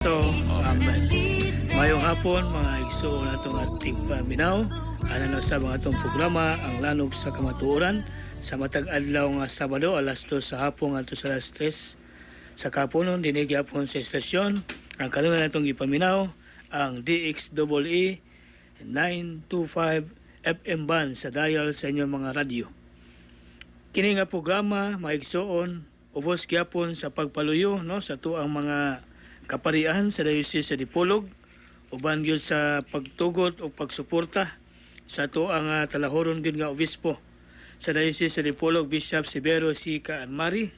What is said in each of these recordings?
So, mayong hapon mga igsoon natong ating paminaw. Ano na sa mga itong programa ang Lanog sa Kamatuoran sa matag adlaw nga Sabado alas 2 sa hapon at sa alas 3 sa kapunon dinig hapon sa estasyon. Ang kanunay natong ipaminaw ang DXEE 925 FM band sa dial sa inyong mga radyo. Kini nga programa maigsoon ubos gyapon sa pagpaluyo no sa tuang mga kaparian sa Diocese sa Dipolog uban gyud sa pagtugot o pagsuporta sa tuang talahoron gyud nga obispo sa Diocese sa Dipolog Bishop Severo C. Kaanmari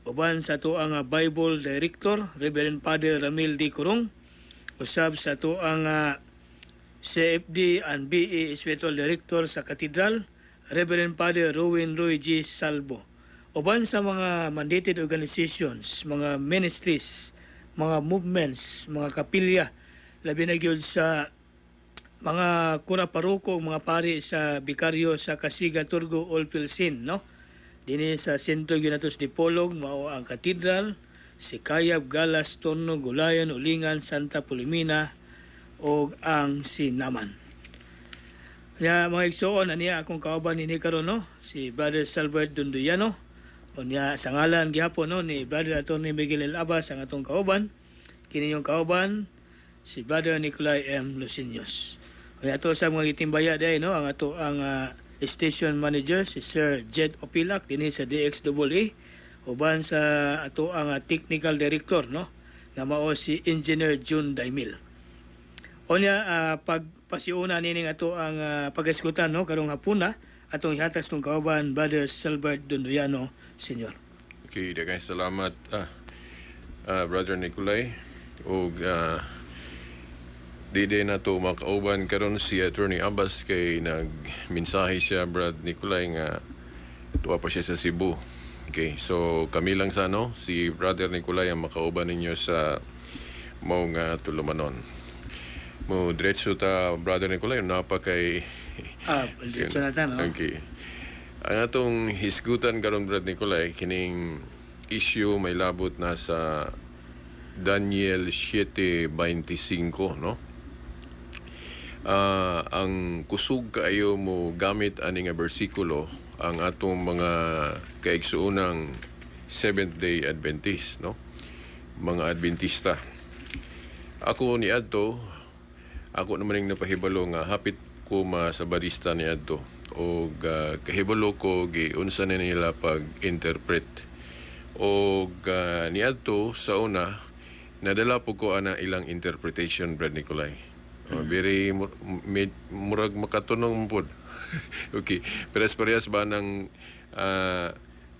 uban sa tuang Bible Director Reverend Father Ramil D. Curong usab sa tuang CFD and BE Spiritual Director sa Katedral Reverend Father Rowan Roy G. Salvo uban sa mga mandated organizations, mga ministries, mga movements, mga kapilya, labi na gyud sa mga kura paruko, mga pari sa bikaryo sa Kasiga, Turgo, Olpilsin, no? Dini sa sentro gyud nato sa Dipolog, mao ang Katedral, Sikayab, Galas, Torno, Gulayan, Ulingan, Santa Pulimina, o ang Sinaman. Ya mga igsoon, aniya akong kauban ni karon no? Si Brother Salvador Dunduyano, unya sa ngalan gihapon no ni Brother Atty. Miguel L. Abas ang atong kauban. Kini yung kauban si Brother Nicolay M. Lucinos. Unya ato sa mga gitimbaya day no ang ato ang station manager si Sir Jed Opilak dinhi sa DXEE uban sa ato ang technical director no na mao si Engineer June Daimil. Unya pagpasiuna nining ato ang pagaskutan no karong hapuna atong ihatas tong kauban Brother Salvador Dunduyano Senior. Okay, daghang salamat Brother Nicolay ug di na to makauban karon si Attorney Abbas kay nagmensahe siya Brad Nicolay nga tuwa pa siya sa Cebu. Okay, so kami lang sa si Brother Nicolay ang makauban ninyo sa mao nga tulumanon. Mo diretso ta Brother Nicolay napa kay diretso na ta no. Okay. Ang atong hisgutan karon Brad Nicolay kining issue may labot na sa Daniel 7:25 no. Ang kusog kaayo mo gamit ani nga bersikulo ang atong mga kaigsuonang Seventh-day Adventist no. Mga Adventista. Ako naman yung napahibalo nga hapit ko sa barista ni adto o kahibalo ko giunsa na nila pag-interpret o ni adto sa una nadala po ko ana ilang interpretation Brad Nicolay. Very murag makatunong pod. Okay, parehas ba ng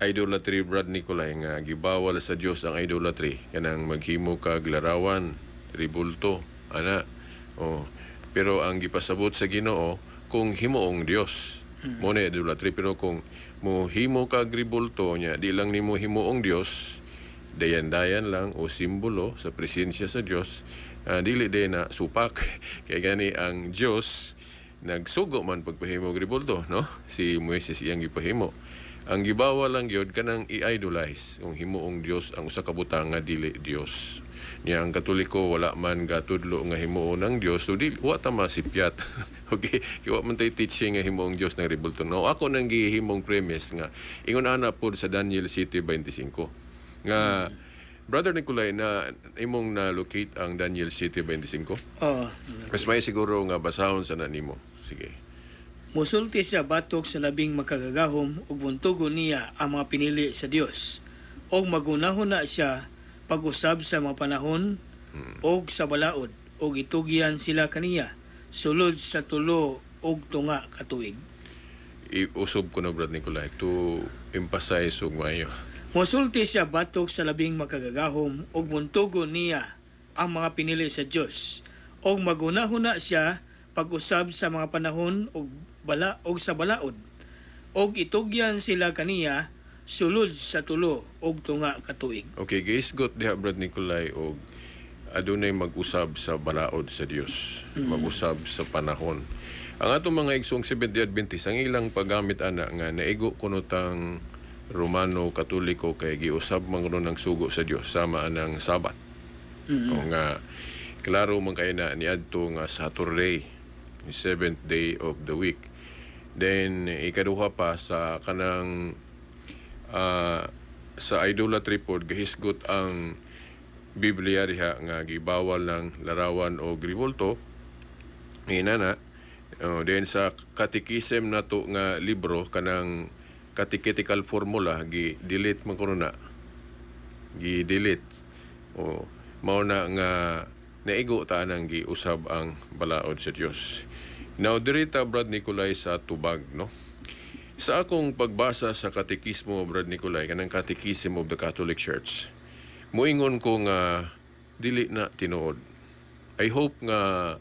idolatry Brad Nicolay nga gibawal sa Dios ang idolatry kanang maghimo kag larawan, ribulto ana. Pero ang gipasabot sa Ginoo kung himuong Dios mo na idolatry pero kung mohimo ka ribulto nya di lang nimo himuong Dios dayan-dayan lang o simbolo sa presensya sa Dios dili din na supak kay gani ang Dios nagsugo man pagpahimo og ribulto no si Moises iyang gipahimo ang gibawa lang gyud kanang i-idolize ang himuong Dios ang usa ka butang nga dili Dios niya ang Katoliko wala man gatudlo nga himuon ng Dios so di wa ta masipyat. Okay, kiwa man tay teaching nga himuong Dios ng ribulto no ako nang gihimong premise nga ingon ana pod sa Daniel 7:25 nga Brother Nicolay na imong na-locate ang Daniel 7:25. Mas may siguro nga basahon sa nanimo. Sige. Musulti siya batok sa labing makagagahom ug buntugon niya ang mga pinili sa Dios. Og magunahon na siya pag-usab sa mga panahon og sa balaod og itugyan sila kaniya sulod sa tulo og tunga ka tuig. Iusob ko na Brad Nicolay to emphasize og mayo. Musulti siya batok sa labing makagagahom ug buntugon niya ang mga pinili sa Dios og magunahon na siya pag-usab sa mga panahon og sa balaod og itugyan sila kaniya sulod sa tulo og tunga ka tuig. Okay, guys, got diha Brad Nicolay og adunay mag-usab sa balaod sa Dios, mag-usab sa panahon. Ang atong mga igsoong Seventh-day Adventist ang ilang paggamit ana nga naigo kuno tang Romano Katoliko kay giusab man ng sugo sa Dios sama anang Sabat. O nga klaro man kay na niadto nga Saturday, the 7th day of the week. Then ikaduha pa sa kanang sa idolatry pod gahisgot ang Biblia diha nga gibawal ng larawan o gribulto. Inana then sa catechism nato nga libro kanang catechetical formula gi-delete man kuno na. Gi-delete. O mao na nga naigo ta nang giusab ang balaod sa Dios. Now dirita Brad Nicolay sa tubag, no? Sa akong pagbasa sa katekismo Brad Nicolay kanang Catechism of the Catholic Church, moingon ko nga dili na tinuod. I hope nga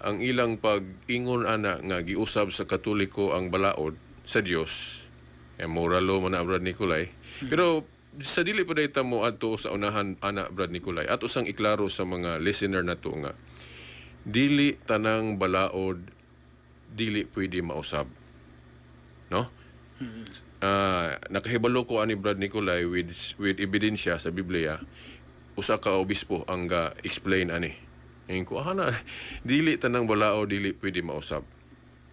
ang ilang pag-ingon ana nga giusab sa Katoliko ang balaod sa Dios, moral law man na Brad Nicolay. Pero sa dili pa dayta mo adto sa unahan ana Brad Nicolay, ato sang iklaro sa mga listener nato nga dili tanang balaod dili pwede mausab. No? Nakahibalo ko ani Brad Nicolay with ebidensya sa Biblia. Usa ka obispo ang explain ani. Ngayon ko, dili tanang balao, dili pwede mausab.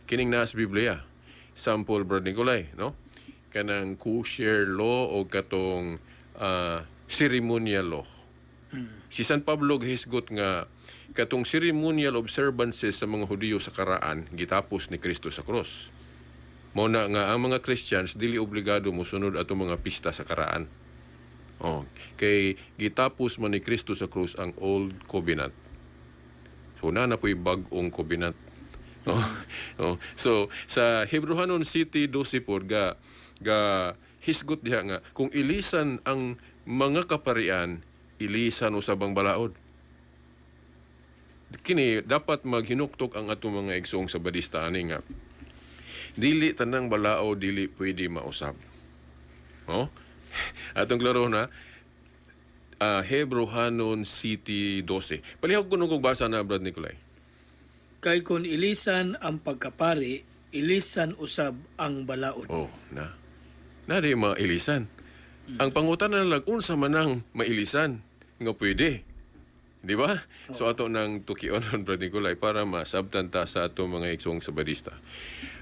Kining nas Biblia. Sample, Brad Nicolay, no? Kanang kosher law o katong ceremonial law. Si San Pablo gahisgot nga katong ceremonial observances sa mga Hudiyo sa karaan gitapos ni Kristo sa cross. Mao na nga ang mga Christians dili obligado mosunod ato mga pista sa karaan. Kay gitapos man ni Kristo sa cross ang Old Covenant. So na po'y bag-ong covenant. So sa Hebrehanon City 12 pod ga hisgot diha nga kung ilisan ang mga kaparian, ilisan usab ang balaod. Kini dapat maghinuktok ang atong mga igsoong sa badista ani nga dili tanang balao dili pwede mausab. Atong klaro na Hebrehanon City 12. Palihog ko nung basa na Brad Nicolay. Kay kung ilisan ang pagkapari, ilisan usab ang balaod. Na di mailisan. Ang pangutana lang unsa man ang mailisan nga pwede. Di ba? So ato nang tukion Brad Nicolay para masabtan ta sa ato mga igsoong sabadista.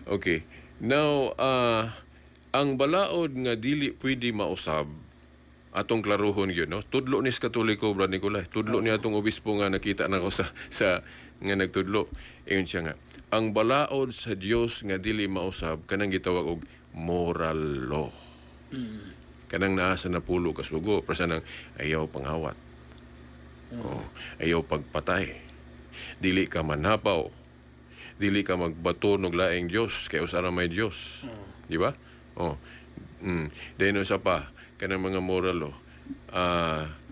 Okay. Now, ang balaod nga dili pwede mausab atong klaruhon yun, no? Tudlo ni Katoliko Brad Nicolay. Tudlo ni atong obispo nga nakita na ko sa nga nagtudlo. Iyon siya nga. Ang balaod sa Dios nga dili mausab kanang gitawag og moral law. Kanang naa sa napulo ka sugo, prasa nang ayaw panghawat. Ayaw pagpatay. Dili ka manhapaw. Dili ka magbato og laing Dios kay usara may Dios. Di ba? Deno sa pa kanang mga moral law.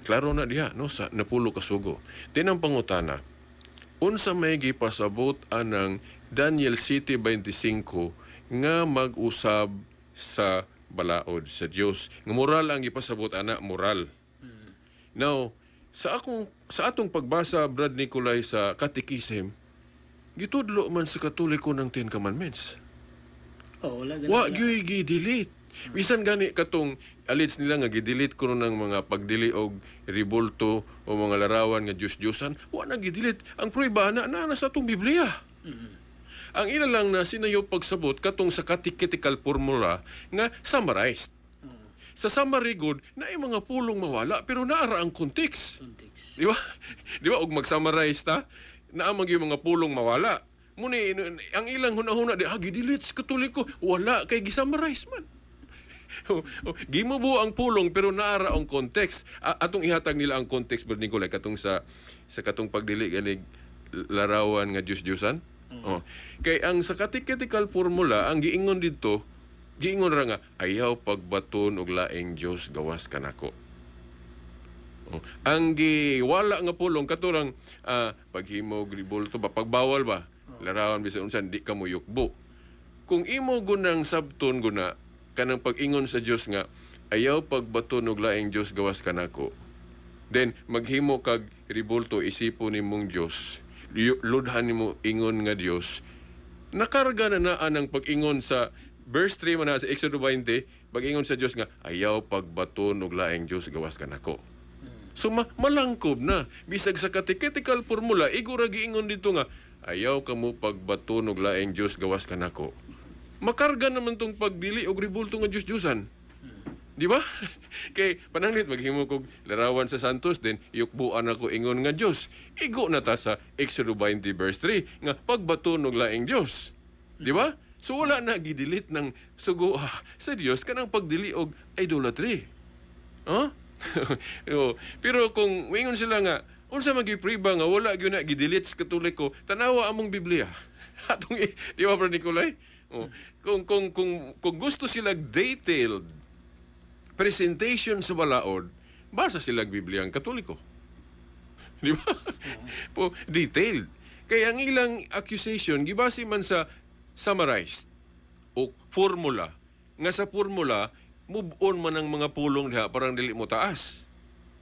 Klaro na diha no sa napulo ka sugo. Din ang pangutana, unsa may gipasabot anang Daniel City 25 nga mag-usab sa balaod sa Dios. Nga moral ang gipasabot ana, moral. Now, sa atong pagbasa Brad Nicolay sa Catechism, gitudlo man sa Katoliko ng Ten Commandments. Wala ganun. Wa gyud gi-delete. Bisan gani katong alleged nila nga gi-delete kuno ng mga pagdili og ribulto o mga larawan nga Diyos-Diyosan, wa na gi-delete. Ang prueba na sa atong Biblia. Ang ila lang na sinayo pagsabot katong sa catechetical formula nga summarized. Sa summary good, na ay mga pulong mawala pero naara ang context. Di ba? Di ba og mag-summarize ta? Naamang yung mga pulong mawala. Muni ang ilang hunahuna di gi-delete sa Katoliko, wala kay gi-summarize man. Gimubo ang pulong pero naara ang context. Atong ihatag nila ang context Brad Nicolay katong sa katong pagdili ganig larawan nga Diyos-Diyosan. Kay ang sa catechetical formula ang giingon didto, giingon ra nga ayaw pagbaton og laing Dios gawas kanako. Ang giwala nga pulong katurang paghimo gribulto ba pagbawal ba larawan bisan unsan di ka mo yukbo. Kung imo gunang sabton guna kanang pag-ingon sa Dios nga ayaw pagbaton og laing Dios gawas kanako, then maghimo kag ribulto isipon nimong Dios, ludhan nimo ingon nga Dios, nakarga na ang pag-ingon sa verse 3 man sa Exodus 20, pag-ingon sa Dios nga ayaw pagbaton og laing Dios gawas kanako. So malangkob na. Bisag sa katiketical formula, igura giingon dito nga, ayaw ka mo pagbato og laing Dios gawas ka nako. Makarga naman tong pagdili og ribulto nga Dios-Diosan. Di ba? Kay pananglit maghimo kog larawan sa Santos din yukbuan ako ingon nga Dios. Igo na ta sa Exodus 20 verse 3 nga pagbato og laing Dios. Di ba? So wala na gidilit ng sugo sa Dios kanang pagdili og idolatry. Huh? Pero kung wingon sila nga unsa magipriba nga wala gyud na gidelete sa Katoliko, tanawa among Biblia. Atong di ba Brother Nicolay? Kung gusto sila detailed presentation sa balaod, basa sila Biblia ang Katoliko. Di ba? Po detailed. Kaya ang ilang accusation gibase man sa summarized o formula. Nga sa formula move on man ang mga pulong diha parang dili mo taas.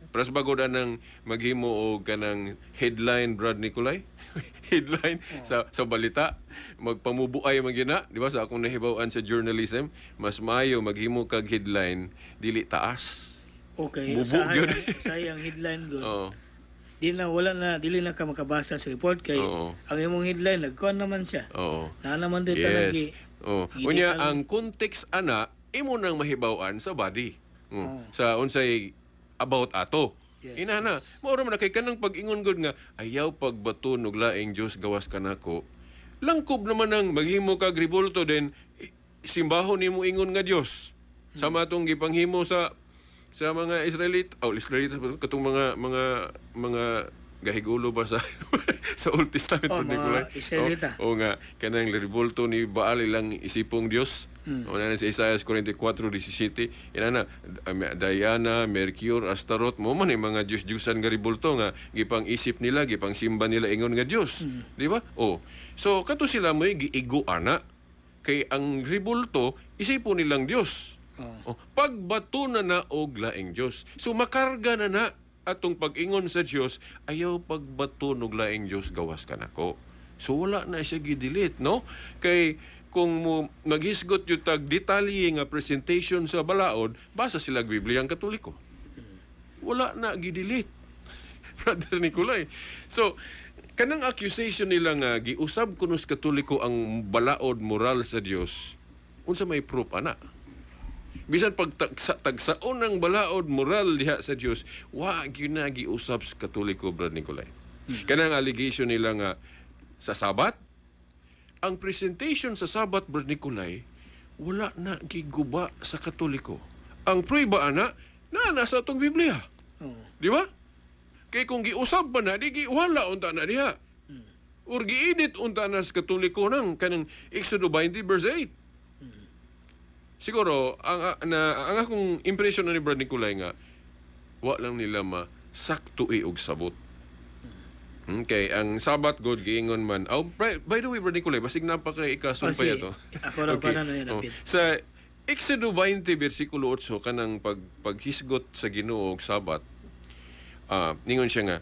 Pras bago na nang maghimo og kanang headline Brad Nicolay. Headline sa balita magpamubuay man gyud na, di ba sa akong nahibaw-an sa journalism, mas maayo maghimo kag headline dili taas. Okay, Bubu gyud. sayang headline gud. Oo. Dili na ka makabasa sa report kay ang imong headline nagkuan naman siya. Oo. Na naman din Yes. talagi. Unya ang context ana imo nang mahibaw-an sa body. Sa unsay about ato. Yes, Inana, maura man na kay kanang pag-ingon gud nga ayaw pagbato og laing Dios gawas kanako. Langkob naman ang maghimo kag ribulto din simbahon nimo ingon nga Dios. Sama atong gipanghimo sa mga Israelite, Israelites katong mga gahigulo ba sa sa Old Testament mga Israelita. O nga kanang ribulto ni Baal ilang isipong Dios. O na sa Isaiah 44:17, inana Diana, Mercury, Astaroth, mo man mga Diyos-Diyosan nga ribulto nga gipang isip nila, gipang simba nila ingon nga Dios. Di ba? So kato sila may giigo ana kay ang ribulto isipon nilang Dios. Pagbato na og laing Dios. So makarga na atong pag-ingon sa Dios, ayaw pagbato og laing Dios gawas kanako. So wala na siya gidelete, no? Kay kung mo maghisgot yung tag detalye nga presentation sa balaod, basa sila Biblia ang Katoliko. Wala na gidelete. Brother Nicolay. So kanang accusation nila nga giusab kuno sa Katoliko ang balaod moral sa Dios, unsa may proof ana? Bisan pag tagsaon ng balaod moral diha sa Dios, wa gyud na giusab sa Katoliko, Brother Nicolay. Kanang allegation nila nga sa Sabat, ang presentation sa Sabat, Brother Nicolay, wala na giguba sa Katoliko. Ang prueba ana nasa atong Biblia. Di ba? Kay kung giusab pa na, di wala unta na diha. Or giedit unta na sa Katoliko nang kanang Exodus 20 verse 8. Siguro, ang akong impression ni Brother Nicolay nga, wa lang nila masakto og sabot. Okay, ang Sabat God giingon man. By the way, Brother Nicolay, basig napaka ikasumpay ito. Ako lang pa na napit. Sa Exodus 20 versikulo 8 kanang paghisgot sa Ginoo og Sabat. Ningon siya nga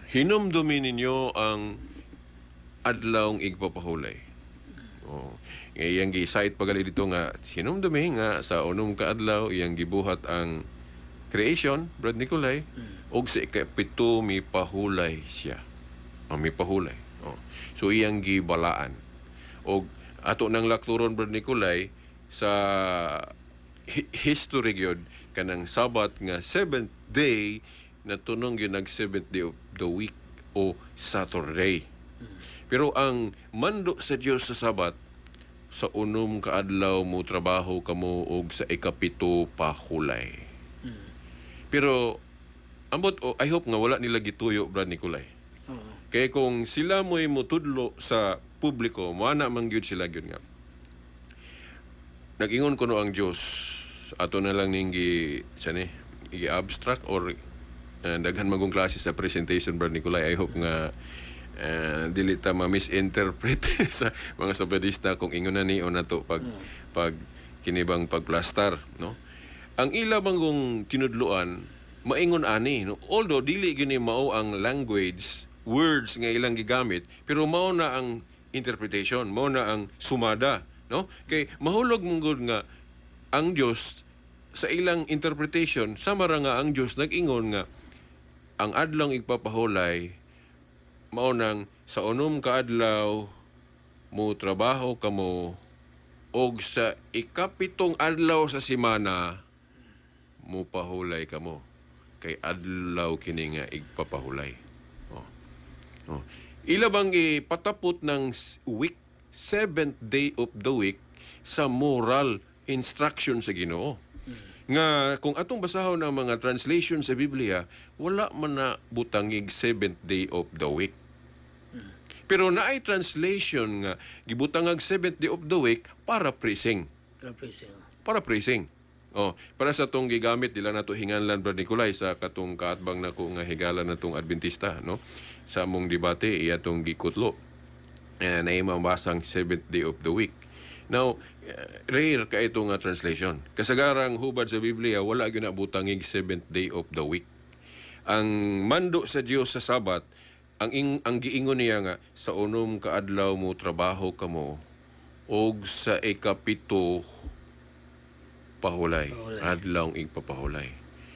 hinumdumi ninyo ang adlawng igpapahulay. Iyang gi-cite pagali dito nga hinumdumi nga sa unom ka adlaw iyang gibuhat ang creation, Brad Nicolay, og sa ikapito mi pahulay siya. Mi pahulay. So iyang gibalaan. Og ato nang lakturon, Brad Nicolay, sa history gyud kanang Sabat nga 7th day na tunong yun nag 7th day of the week o Saturday. Pero ang mando sa Dios sa Sabat, sa unom ka adlaw mo trabaho kamo og sa ikapito pahulay. Pero ambot I hope nga wala nila gituyo, Brad Nicolay. Kaya kung sila mo'y mutudlo sa publiko, moana man gyud sila gyud nga. Nag-ingon kuno ang Dios, ato na lang ning gi-abstract or daghan magong klase sa presentation, Brad Nicolay. I hope nga dili ta ma-misinterpret sa mga sabadista kung ingon na ni o nato pag kinibang pagplastar, no? Ang ila bangong tinudloan maingon ani, no? Although dili gini mao ang language, words nga ilang gigamit, pero mao na ang interpretation, mao na ang sumada, no? Kay mahulog mong gud nga ang Dios sa ilang interpretation, sama ra nga ang Dios nag-ingon nga ang adlaw igpapahulay mao nang sa unom ka adlaw mo trabaho kamo og sa ikapitong adlaw sa semana mo pahulay kamo kay adlaw kini nga igpapahulay. Oh. Oh. Ila bang ipatapot ng week, seventh day of the week sa moral instruction sa Ginoo. Nga kung atong basahon ang mga translation sa Biblia, wala man na butangig seventh day of the week. Pero naay translation nga gibutangag seventh day of the week para praising. Para praising. Oh, para sa tong gigamit nila nato hinganlan Brad Nicolay sa katong kaatbang nako nga higala natong Adventista, no? Sa among debate iya tong gikutlo. Na mabasang seventh day of the week. Now, rare ka ito nga translation. Kasagarang hubad sa Biblia, wala ginabutangig seventh day of the week. Ang mando sa Dios sa Sabat, ang giingon niya nga, sa unom ka adlaw mo trabaho kamo, og sa ikapito pahulay. Adlaw igpapahulay.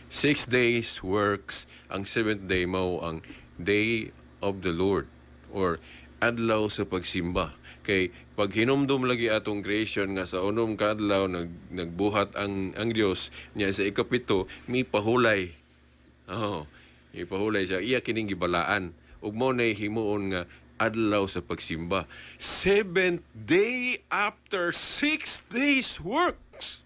6 days works, ang 7th day mao ang day of the Lord or adlaw sa pagsimba. Kay pag hinumdum lagi atong creation nga sa unom ka adlaw nagbuhat ang Dios niya sa ikapito mi pahulay. Oh, ipahulay siya iya kining gibalaan ug mao nay himuon nga adlaw sa pagsimba. 7th day after 6 days works.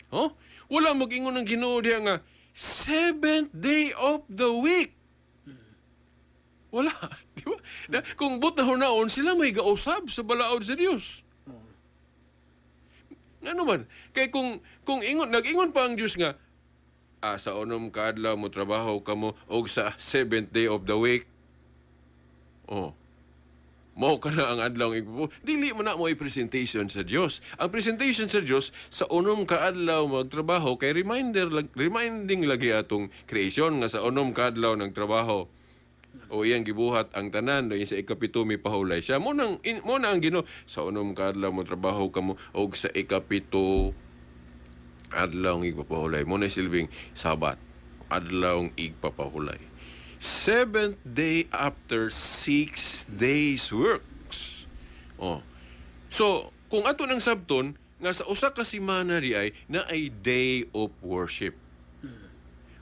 Oh, wala mag-ingon ng Ginoo diha nga 7th day of the week. Wala. Di ba? Kung but na hunaon, sila may gausab sa balaod sa Diyos. Nga naman, kay kung nag-ingon pa ang Diyos nga, sa unom ka adlaw mo trabaho kamo og sa 7th day of the week, mao ka na ang adlaw igpo. Dili man na mo presentation sa Dios. Ang presentation sa Dios sa unom ka adlaw magtrabaho kay reminding lagi atong creation nga sa unom ka adlaw nagtrabaho. O iyang gibuhat ang tanan do sa ikapito mi pahulay siya. Mo na ang Ginoo sa unom ka adlaw mo trabaho kamo og sa ikapito adlaw igpapahulay. Mo na silbing Sabat. Adlaw igpapahulay. 7th day after 6 days works. Oh. So, kung ato ng sabton, nga sa usa ka semana di ay na ay day of worship.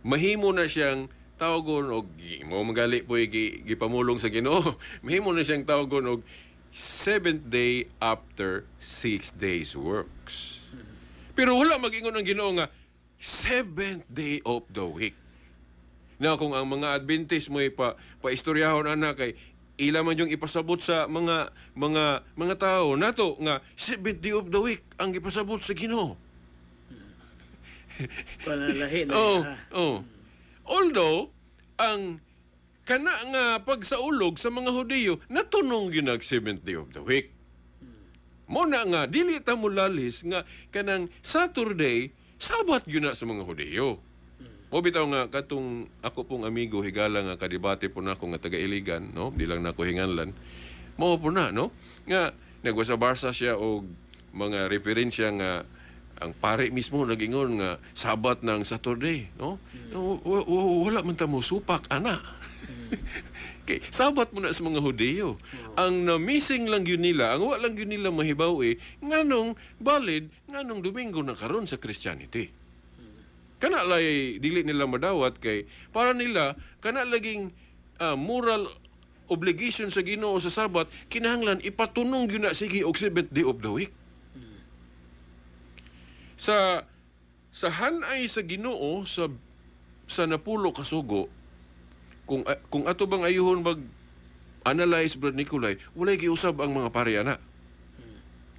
Mahimo na siyang tawagon og mo magali po gipamulong sa Ginoo. Mahimo na siyang tawagon og 7th day after 6 days works. Pero wala mag-ingon ang Ginoo nga 7th day of the week. Na kung ang mga Adventist mo pa-istoryahon ana kay ila man yung ipasabot sa mga tao nato nga 7th day of the week ang ipasabot sa Ginoo. Panalahi na. Although ang kana nga pagsaulog sa mga Hudiyo natunong ginag 7th day of the week. Mo na nga dili ta mulalis nga kanang Saturday Sabat gyud na sa mga Hudiyo. O bitaw nga katong ako pong amigo higala nga kadebate po nako nga taga Iligan, no? Di lang nako hinganlan. Mao po na, no? Nga nagwasa-barsa siya og mga referensya nga ang pare mismo nag-ingon nga Sabat ng Saturday, no? Wala man ta mo supak ana. Kay Sabat mo na sa mga Hudiyo. Ang na-missing lang yun nila, ang wala lang yun nila mahibaw nganong valid, nganong Domingo na karon sa Christianity. Kana lay dili nila madawat kay para nila kana laging moral obligation sa Ginoo sa Sabat kinahanglan ipatunong gyud na sige og 7th day of the week. Sa hanay sa Ginoo sa napulo ka sugo kung ato bang ayuhon mag analyze Brad Nicolay walay giusab ang mga pare ana.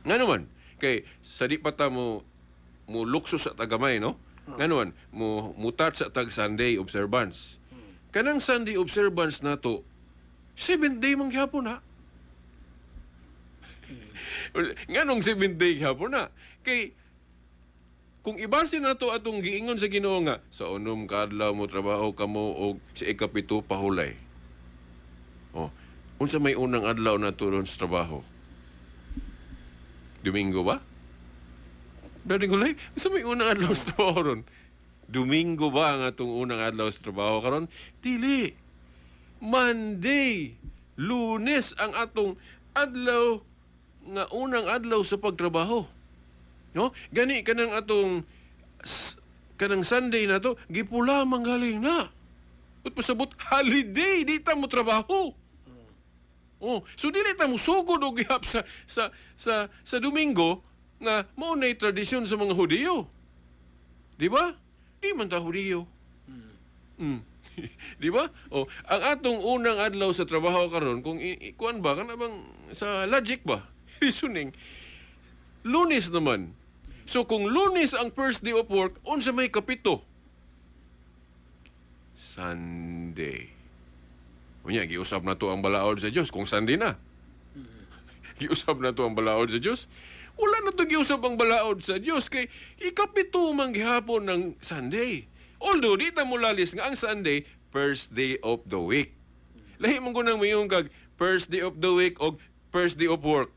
Nga naman kay sa di pa ta mo lukso sa tagamay, no? Nganon, mutat sa tag Sunday observance. Kanang Sunday observance nato 7th day man gyapon na. Nganong 7th day gyapon na? Kay kung ibase nato atong giingon sa Ginoo nga sa unom ka adlaw mo trabaho kamo og sa ikapito pahulay. Unsa may unang adlaw nato ron sa trabaho? Domingo ba? Brad Nicolay, sa may unang adlaw sa trabaho ron? Domingo ba ang atong unang adlaw sa trabaho karon? Dili. Monday, Lunes ang atong adlaw nga unang adlaw sa pagtrabaho. No? Gani kanang atong kanang Sunday na to, gipula manggaling na. Ut pasabot holiday, di ta mo trabaho. Oh, so dili ta mo sugod og gihap sa Domingo nga mao nay tradisyon sa mga Hudiyo. Di ba? Di man ta Hudiyo. Di ba? Oh, ang atong unang adlaw sa trabaho karon kung kuan ba kana bang sa logic ba? Reasoning. Lunes naman. So kung Lunes ang first day of work, unsa may kapito? Sunday. Unya, giusap na to ang balaod sa Dios kung Sunday na. Giusap na to ang balaod sa Dios. Wala na to giusap ang balaod sa Dios kay ikapito man gihapon ng Sunday. Although di ta mo lalis nga ang Sunday first day of the week. Lahi man ko nang mayong kag first day of the week o first day of work.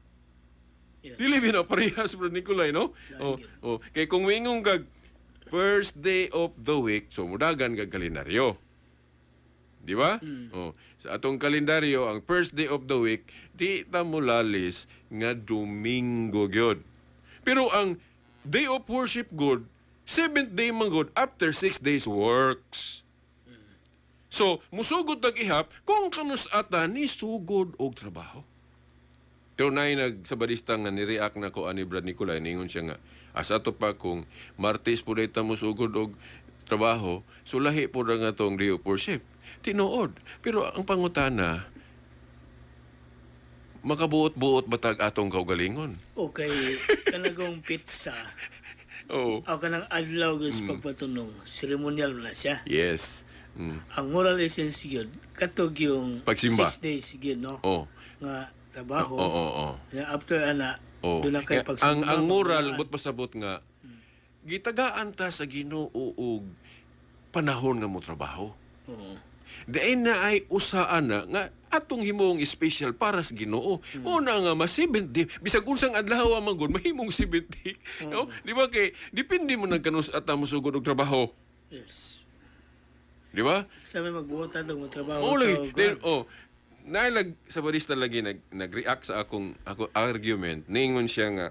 Yes. Dili binaparehas, Brad Nicolay, no? Oh. Kay kung mayong kag first day of the week, so mudagan kag kalendaryo. Di ba? Oh, sa atong kalendaryo, ang first day of the week, di ta mo lalis nga Domingo gyud. Pero ang day of worship good, 7th day man good after 6 days works. So, musugod tag-ihap kung kanus ata ni sugod og trabaho. Pero na nagsabadista nga ni-react na ko ani Brad Nicolay, ningon siya nga, asa to pa kung Martes po dayta mo sugod og trabaho, so lahi po na nga tong day of worship. Tinuod. Pero ang pangutana, makabuot-buot batag atong kaugalingon. Okay, kanagong pizza. Oo. O kanang adlaw gus pagpatunong, ceremonial na siya. Yes. Ang moral essence yun, katog yung Pagsimba. 6 days yun, no? Oh. Nga trabaho. Oo. Nga after ana, Oh. doon na kay pagsimba. Ang moral, pagbulaan. but pasabot nga, gitagaan ta sa Ginoo og panahon nga mo trabaho. Oo. Dain na ay usaan na nga atong himong special para sa Ginoo. Una nga mas 70, bisag unsang adlaw man gud mahimong 70. No? Di ba kay depende mo nagkanus ata mo sugod og trabaho. Yes. Di ba? Sabi magbuotan ng mga trabaho. Only then nailag sa barista lagi nag-react sa akong argument. Ningon siya nga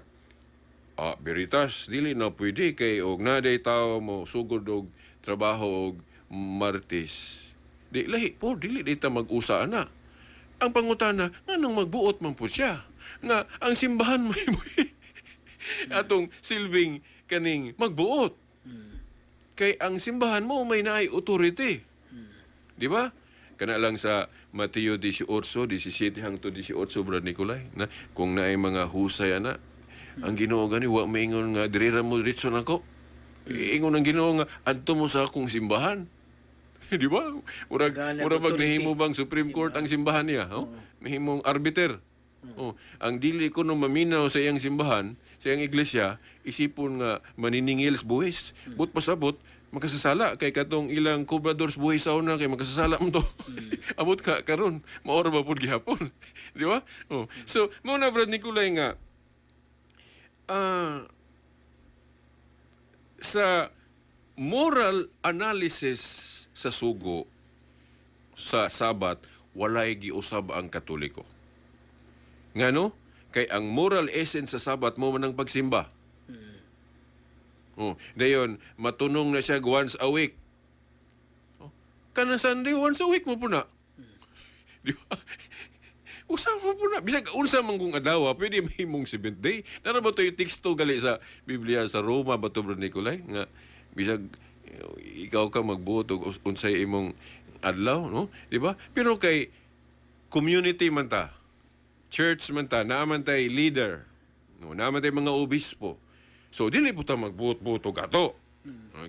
Veritas, dili na pwede kay og naday tao mo sugod og trabaho og Martes. Di lahi po dili dita mag-usa na. Ang pangutana nganong magbuot man po siya nga ang simbahan may atong silbing kaning magbuot. Kay ang simbahan mo may naay authority. Di ba? Kana lang sa Mateo 18:17 hangtod 18 Brad Nicolay na kung naay mga husay ana ang Ginoo gani wa maingon nga dirira mo diretso nako. Ingon ang Ginoo nga adto mo sa akong simbahan. Di ba? Murag magnahimo bang Supreme Court ang simbahan niya, mahimong arbiter. Ang dili ko no maminaw sa iyang simbahan, sa iyang iglesia, isipon nga maniningil sa buhis. But pasabot makasasala kay katong ilang kubrador sa buhis sa una kay makasasala mo to. Amot ka karon, maora ba pud gihapon. Di ba? So, mo na Brad Nicolay nga sa moral analysis sa sugo sa Sabat walay giusab ang Katoliko. Ngano? Kay ang moral essence sa Sabat mo man ang pagsimba. Dayon matunong na siya once a week. Kana Sunday once a week mo po na. Di ba? Usap mo po na. Bisag unsa man kung adlaw, pwede mahimong 7th day. Nara ba to yung teksto gali sa Biblia sa Roma ba to Brad Nicolay nga bisag ikaw ka magbuot og unsay imong adlaw, no? Di ba? Pero kay community man ta, church man ta, naaman tay leader, no? Naaman tay mga obispo. So dili po ta magbuot-buot og ato.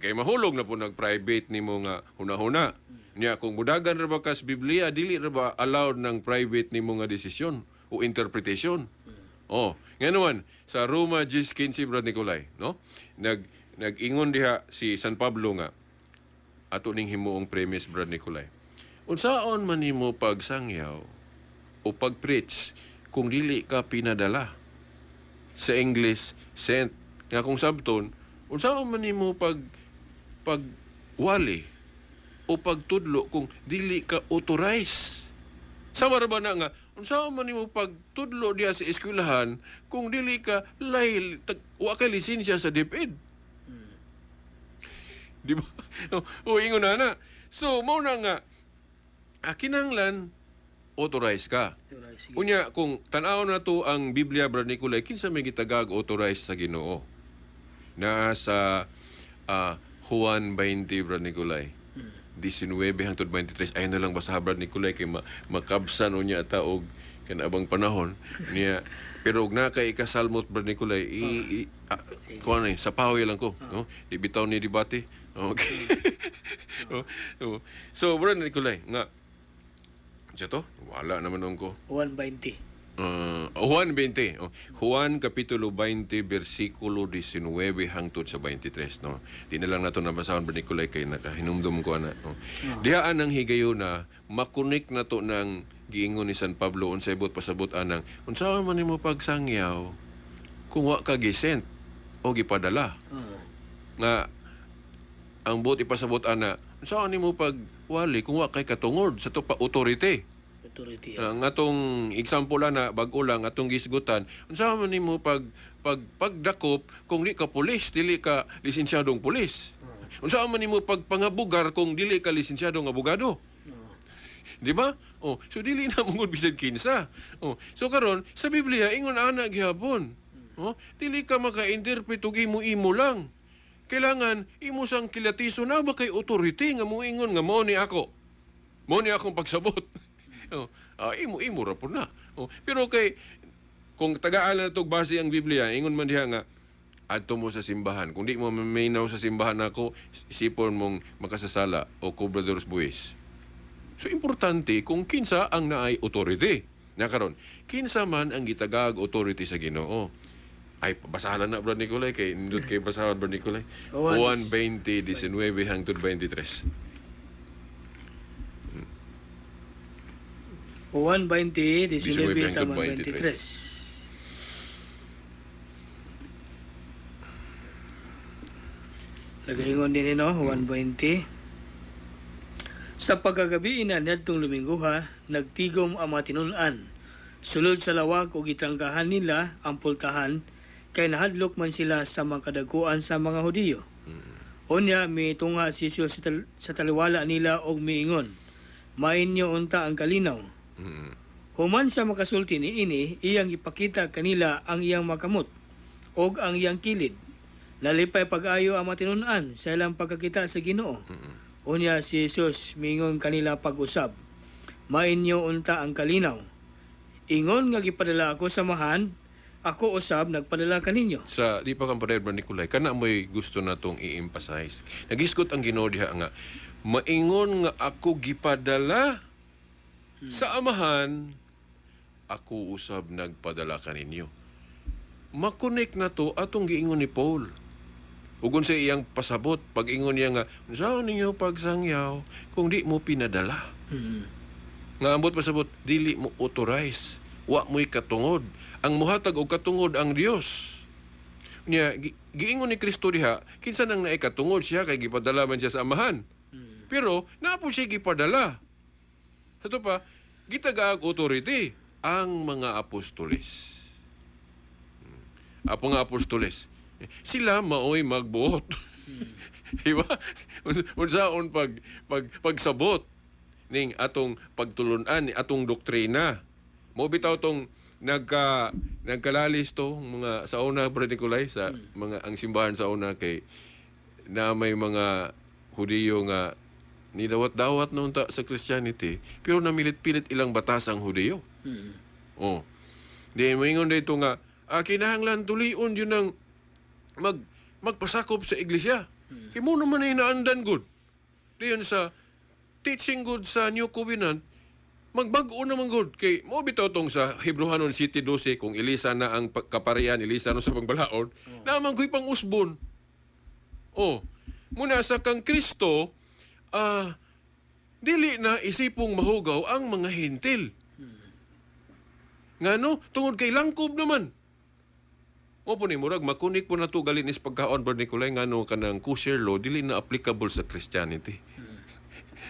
Kay mahulog na po nag-private nimo nga huna-huna. Nya kung mudagan ra ba kas Biblia, dili ra ba allowed ng private nimo nga desisyon o interpretation. Nga naman sa Roma 10:15 Brad Nicolay, no? Nag-ingon diha si San Pablo nga ato ning himuong premise Brad Nicolay. Unsaon man nimo pagsangyaw o pag-preach kung dili ka pinadala? Sa English, sent Nga kung sabton, unsa man nimo pagwali o pagtudlo kung dili ka authorized. Sama ra ba na nga, unsa man nimo pagtudlo diya sa eskwelahan kung dili ka wa ka lisensya sa DepEd. Di ba? O ingon na. So, mao na nga, kinahanglan authorized ka. Sige. Unya, kung tanaw na to ang Biblia, Brad Nicolay, kinsa may gitagag authorized sa Ginoo? Na sa Juan 20, Brad Nicolay. 19 hangtod 23. Ayun na lang basa, Brad Nicolay, kay makabsan unya ta og kanabang panahon niya. Pero og na kay ikasalmot, Brad Nicolay, kuha na sa pahoy lang ko. No? Di bitaw ni debate. Okay. So, Brad Nicolay, nga, siya to? Wala naman nung ko. 1:20. Juan 20. Juan Kapitulo 20, versikulo 19 hangtod sa 23. No? Di na lang nato nabasahon, Brad Nicolay, kay nakahinumdum ko na. No? Diyaan ang higayon na makunik na to ng giingon ni San Pablo unsay bot pasabot anang unsa man nimo pagsangyaw kung wa ka gisent o gipadala. Nga ang bot ipasabot ana unsa nimo pagwali kung wa kay katungod sa to pa authority. Ang atong example na bag-o lang atong gisgutan unsa man nimo pagdakop kung di ka pulis, dili ka lisensyadong pulis. Unsa man nimo pagpangabugar kung dili ka lisensyadong abogado. Di ba? So dili na mungod bisan kinsa. So karon sa Biblia ingon ana gihapon. Dili ka maka-interpret og imo lang. Kailangan imo sang kilatiso na ba kay authority nga moingon nga mao ni ako. Mao ni akong pagsabot. Imo ra po na. Pero kay kung tagaan na tog base ang Biblia ingon man diha nga adto mo sa simbahan. Kung di mo maminaw sa simbahan nako, isipon mong makasasala o cobradores buwis. So, importante kung kinsa ang naay authority. Na karon, kinsa man ang gitagag authority sa Ginoo. Ay, basahan na, Brad Nicolay, kay nindot kay basahan, Brad Nicolay. Juan 20, 19 hangtod 23. Juan 20, 19 hangtod 23. Lagaingon din Juan 20. Sa pagkagabi na niadtong Lumingguha, nagtigom ang mga tinun-an. Sulod sa lawag o gitanggahan nila ang pultahan, kay nahadlok man sila sa mga kadaguan sa mga Hudiyo. Unya, mitunga si Jesus sa taliwala nila og miingon, mainyo unta ang kalinaw. Human sa makasulti ni ini, iyang ipakita kanila ang iyang makamot og ang iyang kilid. Nalipay pag-ayo ang mga tinun-an sa ilang pagkakita sa Ginoo. Unya si Jesus mingon kanila pag-usab, mainyo unta ang kalinaw. Ingon nga gipadala ako sa mahan, ako usab nagpadala kaninyo. Sa di pa kang pader, Brad Nicolay, kana mo'y gusto na itong i-emphasize. Nagisgot ang Ginoo diha nga, maingon nga ako gipadala sa amahan, ako usab nagpadala kaninyo. Makonek na to atong giingon ni Paul. Ugon sa iyang pasabot, pag-ingon niya nga, saan ninyo pagsangyaw kung di mo pinadala? Nga ambot pasabot, dili mo authorize, wa mo'y katungod. Ang muhatag o katungod ang Dios. Niya, giingon ni Kristo diha, kinsa nang naay katungod siya, kay gipadala man siya sa amahan. Pero, napo siya gipadala. Ito pa, gitagaag authority, ang mga apostoles. Apo nga apostoles, sila maoy magbuot. Diba? Unsaon pagsabot ning atong pagtulunan, atong doktrina. Mo bitaw tong nagkalalis to mga sa una, Brad Nicolay, sa mga ang simbahan sa una kay na may mga Hudiyo nga nidawat-dawat noon ta sa Christianity pero namilit-pilit ilang batas ang Hudiyo. Di moingon dito nga kinahanglan tulion yun ang magpasakop sa iglesia. Kaya mo naman ay naandan good. Diyan sa teaching good sa New Covenant, magbago naman good. Kay mo bitaw tong sa Hebrehanon City 12, kung ilisa na ang kaparian, ilisa no sa pangbalaod, naman ko'y pang usbon. Muna sa kang Kristo, dili na isipong mahugaw ang mga hintil. Ngano? Tungod kay langkob naman. O po ni murag makunik po na to galing is pagkaon Brad Nicolay ngano kanang kosher law dili na applicable sa Christianity.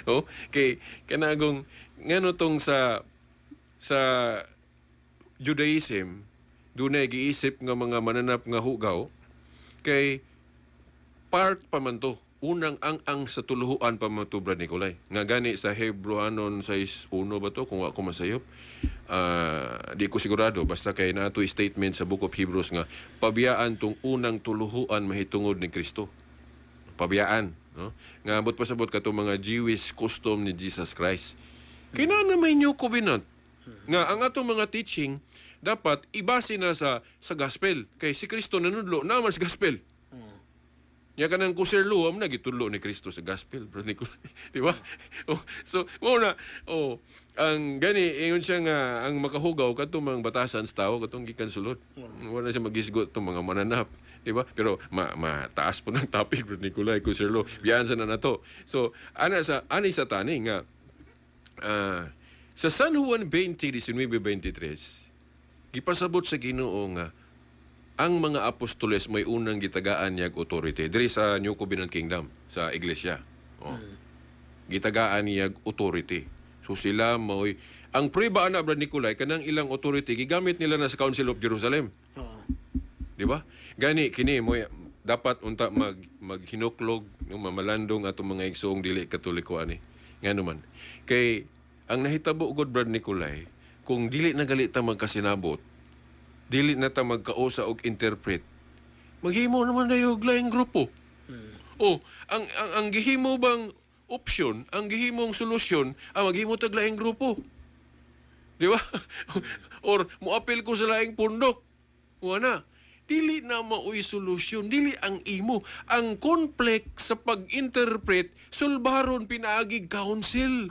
O kay kanagong ngano tong sa Judaism dunay giisip nga mga mananap nga hugaw kay part pa man to. Unang ang sa tuluhuan pa man to Brad Nicolay. Nga gani sa Hebrewanon 6:1 ba to kung ako masayop. Di ko sigurado basta kay nato statement sa Book of Hebrews nga pabiyaan tong unang tuluhuan mahitungod ni Kristo. Pabiyaan, no? Nga ambot pasabot katong mga Jewish custom ni Jesus Christ. Kay na may new covenant. Nga ang atong mga teaching dapat ibase na sa gospel. Kay si Kristo nanudlo naman sa gospel. Ya kanang kosher law am nagitulo ni Kristo sa gospel, bro Nicolay. Di ba? So, mo na ang gani ingon siya nga ang makahugaw kadtong mga batasan sa tao katong gikan sulod. Wala siya magisgot tong mga mananap, di ba? Pero mataas po ng topic bro Nicolay kosher law. Biyan sa na nato. So, ani sa tani nga sa San Juan 20:19-23 gipasabot sa Ginoo nga ang mga apostoles may unang gitagaan niyag authority diri sa New Covenant Kingdom sa iglesia. Gitagaan niyag authority. So sila mo'y ang pre-ba na Brad Nicolay kanang ilang authority gigamit nila na sa Council of Jerusalem. Di ba? Gani kini mo dapat unta maghinuklog ng mamalandong atong mga igsoong dili katoliko ani. Ngano man. Kay ang nahitabo gud Brad Nicolay kung dili na galita magkasinabot dili na ta magkausa og interpret. Maghimo naman dayo og laing grupo. Ang gihimo bang option, ang gihimong solusyon, maghimo tag laing grupo. Di ba? Or muapil ko sa laing pundok. Wala. Dili na maoy solusyon, dili ang imo. Ang conflict sa pag-interpret, sulbaron pinaagig council.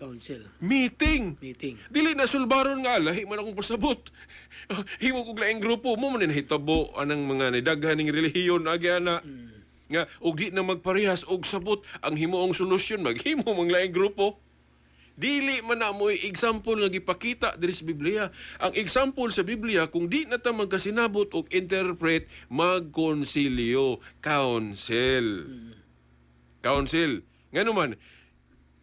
Meeting. Dili na sulbaron nga, lahi man akong pasabot. Himo kog laing grupo mo man hitabo anang mga nidaghaning relihiyon agi ana. Nga og di na magparehas og sabot ang himuong solusyon maghimo mang laing grupo. Dili man na mo'y example nga gipakita diri sa Biblia. Ang example sa Biblia kung di na ta magkasinabot og interpret magkonsilyo, council. Council. Ngano man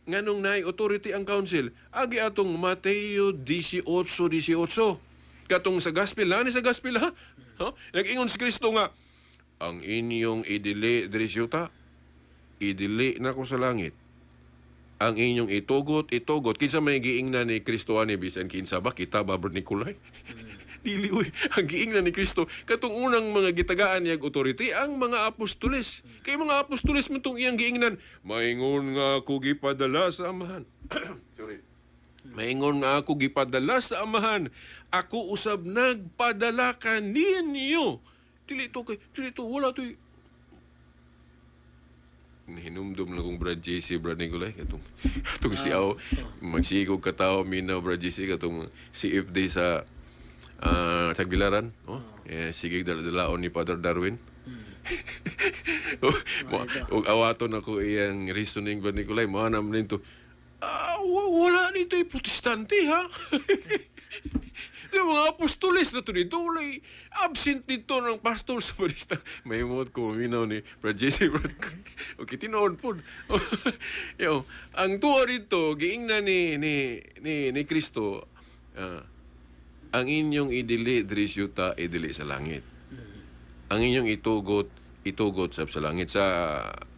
nganong naay authority ang council agi atong Mateo 18:18. Katong sa gospel, nani sa gospel ha? Nag-ingon si Kristo nga, ang inyong idili diri sa yuta, idili na ko sa langit. Ang inyong itugot. Kinsa may giingnan ni Kristo ani bisan kinsa ba kita ba Brad Nicolay? Dili uy, ang giingnan ni Kristo katong unang mga gitagaan niya authority ang mga apostoles. Kay mga apostoles man tong iyang giingnan, maingon nga ako gipadala sa amahan. Sorry. Maingon nga ako gipadala sa amahan. Ako usab nagpadala kaninyo. Dili to wala to. Hinumdum na kong Brad JC, Brad Nicolay. Katong siyaw, magsigog katao, minaw Brad JC, katong CFD sa Tagbilaran. Sige, dalaon ni Father Darwin. O awaton ako iyang reasoning, Brad Nicolay. Mahanam rin to. Wala dito yung protestante, ha? Yung mga apostoles na ito dito, absent dito ng pastor sa barista. May mod ko, minaw ni Brad Jesse, Brad. Okay, tinoon po. Ang tuwa dito, giing na ni Kristo, ang inyong idili, diri sa yuta, idili sa langit. Ang inyong itugot sa langit. Sa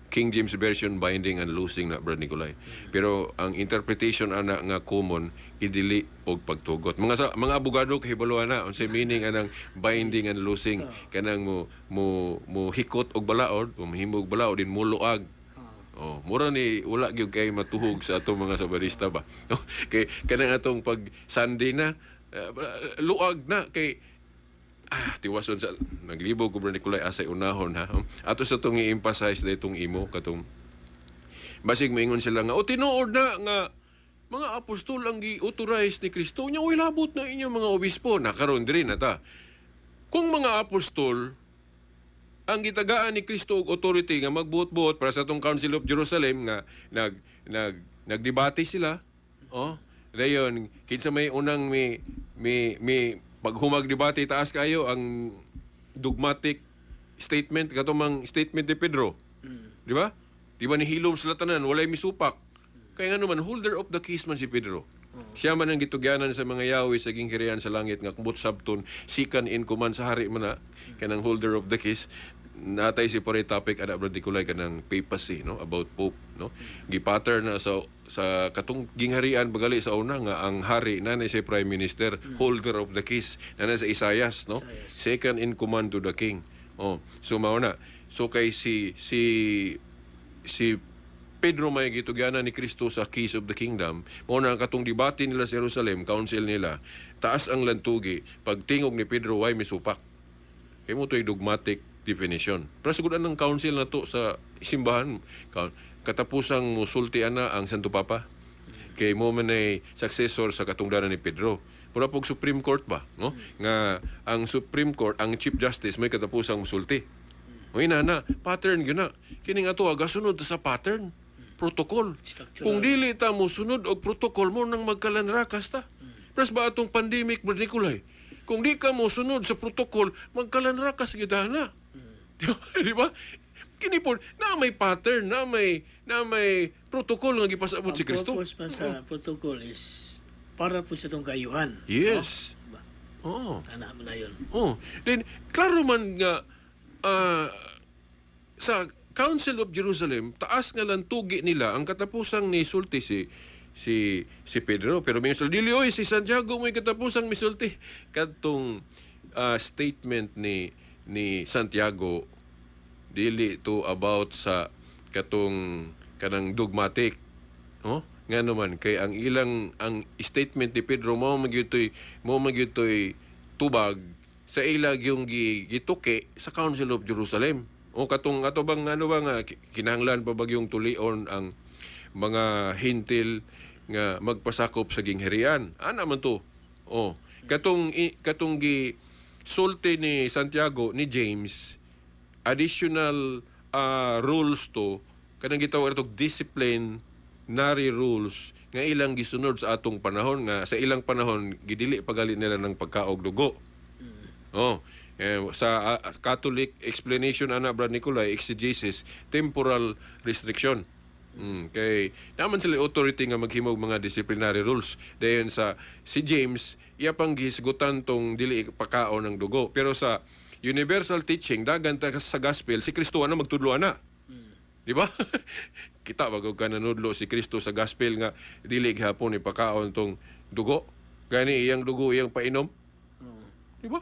King James Version, binding and loosing na Brad Nicolay. Pero ang interpretation ana nga common idili og pagtugot. Mga abogado kahibaluan na unsay meaning anang binding and loosing kanang mo hikot og balaod, mahimo og balaod din mo luag. Mura ni wala gyud kay matuhog sa atong mga sabarista ba. Kay kanang atong pag Sunday na luag na kay tiwason sa naglibog ko Brad Nicolay asay unahon ha. Ato sa itong i-emphasize na itong imo katong basig maingon sila nga tinuod na nga mga apostol ang gi-authorize ni Kristo nya way labot na inyong mga obispo nakaron diri na ta. Kung mga apostol ang gitagaan ni Kristo og authority nga magbuot-buot para sa itong Council of Jerusalem nga nagdebate sila dayon kinsa may unang may pag humag debate taas kayo ang dogmatic statement katumang statement ni Pedro. Di ba? Di ba ni hilom sila tanan, walay misupak. Kaya nga naman, holder of the keys man si Pedro. Siya man ang gitugyanan sa mga Yahweh sa ginghirian sa langit nga kubot sabton, sikan in command sa hari man na, kanang holder of the keys. Natay si pare topic ana brad Nicolay kanang papacy no about pope no gipattern na sa katong gingharian bagali sa una nga ang hari nanay si prime minister holder of the keys nanay sa Isaias no second in command to the king. So mao na so kay si Pedro may gitugyanan ni Kristo sa keys of the kingdom. Mao na katong debate nila sa Jerusalem, council nila. Taas ang lantugi pagtingog ni Pedro way misupak. Kay mo to'y dogmatic definition. Pero sagutan ng council na to sa simbahan, katapusang musultian na ang Santo Papa. Kay mo man ay successor sa katungdanan ni Pedro. Pura pog Supreme Court ba, no? Nga ang Supreme Court, ang Chief Justice may katapusang musulti. O ina na, pattern gyud na. Kini nga to agasunod sa pattern, protocol. Kung dili ta mo sunod og protocol mo nang magkalanrakas ta. Plus ba atong pandemic Brad Nicolay? Kung di ka mo sunod sa protocol, magkalanrakas gyud na. Di ba? Kini po na may pattern, na may protocol nga gipasabot si Kristo. Ang purpose pa sa protocol is para po sa itong kayuhan. Yes. No? Oo. Tana mo na yun. Then, klaro man nga sa Council of Jerusalem, taas nga lang tugi nila ang katapusang ni sulti si Pedro. Pero may dili oy si Santiago may katapusang misulti. Kadtong statement ni Santiago dili to about sa katong kanang dogmatic. Nga naman kay ang statement ni Pedro mo magyutoy tubag sa ilag yung gituki sa Council of Jerusalem. Katong ato bang nga kinahanglan pa bagyong tulion ang mga hintil nga magpasakop sa gingharian. Ana man to. Katong gi sulti ni Santiago ni James additional rules to kanang gitawag atong disciplinary rules nga ilang gisunod sa atong panahon nga sa ilang panahon gidili pagali nila ng pagkaog dugo. Sa Catholic explanation ana Brad Nicolay exegesis temporal restriction. Kay naman sila authority nga maghimog mga disciplinary rules. Dayon sa si James iya pang gisgutan tong dili pakaon ng dugo. Pero sa universal teaching dagan ta sa gospel si Kristo ana magtudlo ana. Di ba? Kita bago ka nanudlo si Kristo sa gospel nga dili gihapon ipakaon tong dugo. Gani iyang dugo iyang painom. Di ba?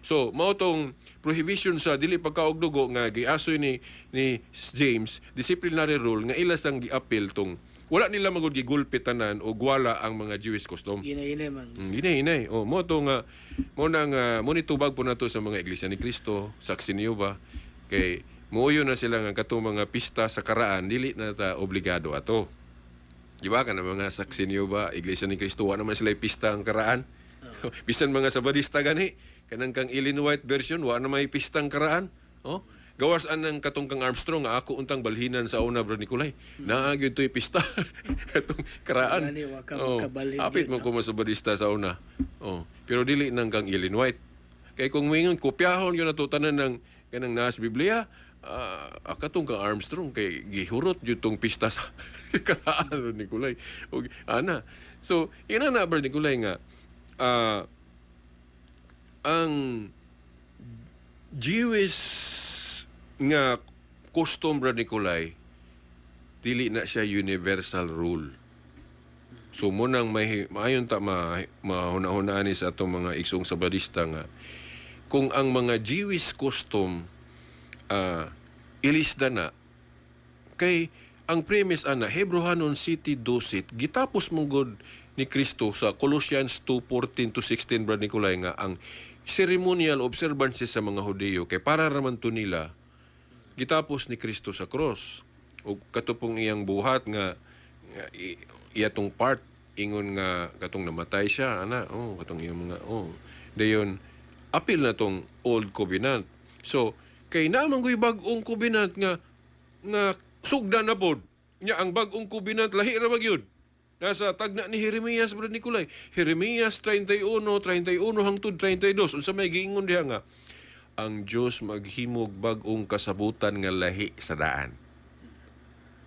So, mao tong prohibition sa dili pagkaog dugo nga giasoy ni James, disciplinary rule nga ilas ang giapil tong wala nila magud gigulpi tanan o gwala ang mga Jewish custom. Inay man. Inay. Mo to nga mo nang monitubag po nato sa mga iglesia ni Kristo, saksi ni Jehova kay muuyo na sila nga katong mga pista sa karaan dili na ta obligado ato. Di ba kana mga saksi ni Jehova, iglesia ni Kristo wa naman sila pista ang karaan. Bisan mga sabadista gani kanang kang Ellen White version wa na may pistang karaan. Gawas anang katong kang Armstrong nga ako untang balhinan sa una Brad Nicolay. Naa gyud toy pista katong karaan. Apit mo ko sabadista sa una. Pero dili nang kang Ellen White. Kay kung mingon kopyahon yun nato tanan ng kanang nas Biblia, katong kang Armstrong kay gihurot jud tong pista sa karaan Brad Nicolay. Ana. So, ina na Brad Nicolay nga ang Jewish nga custom Brad Nicolay dili na siya universal rule. So mo nang maayon ta mahuna-hunaan ni sa atong mga igsong sabadista nga kung ang mga Jewish custom ilisda na kay ang premise ana Hebrohanon City 12 gitapos mong god ni Kristo sa Colossians 2:14 to 16 Brad Nicolay nga ang ceremonial observances sa mga Hudiyo kay para raman to nila gitapos ni Kristo sa cross ug katupong iyang buhat nga iyatong part ingon nga katong namatay siya ana katong iyang mga dayon apil na tong old covenant. So kay naman ko'y bag-ong covenant nga sugda na pod nya ang bag-ong covenant lahi ra magyud nasa tagna ni Jeremias Brad Nicolay. Jeremias 31 hangtod 32 unsa may giingon diha nga ang Dios maghimog bag-ong kasabutan nga lahi sa daan.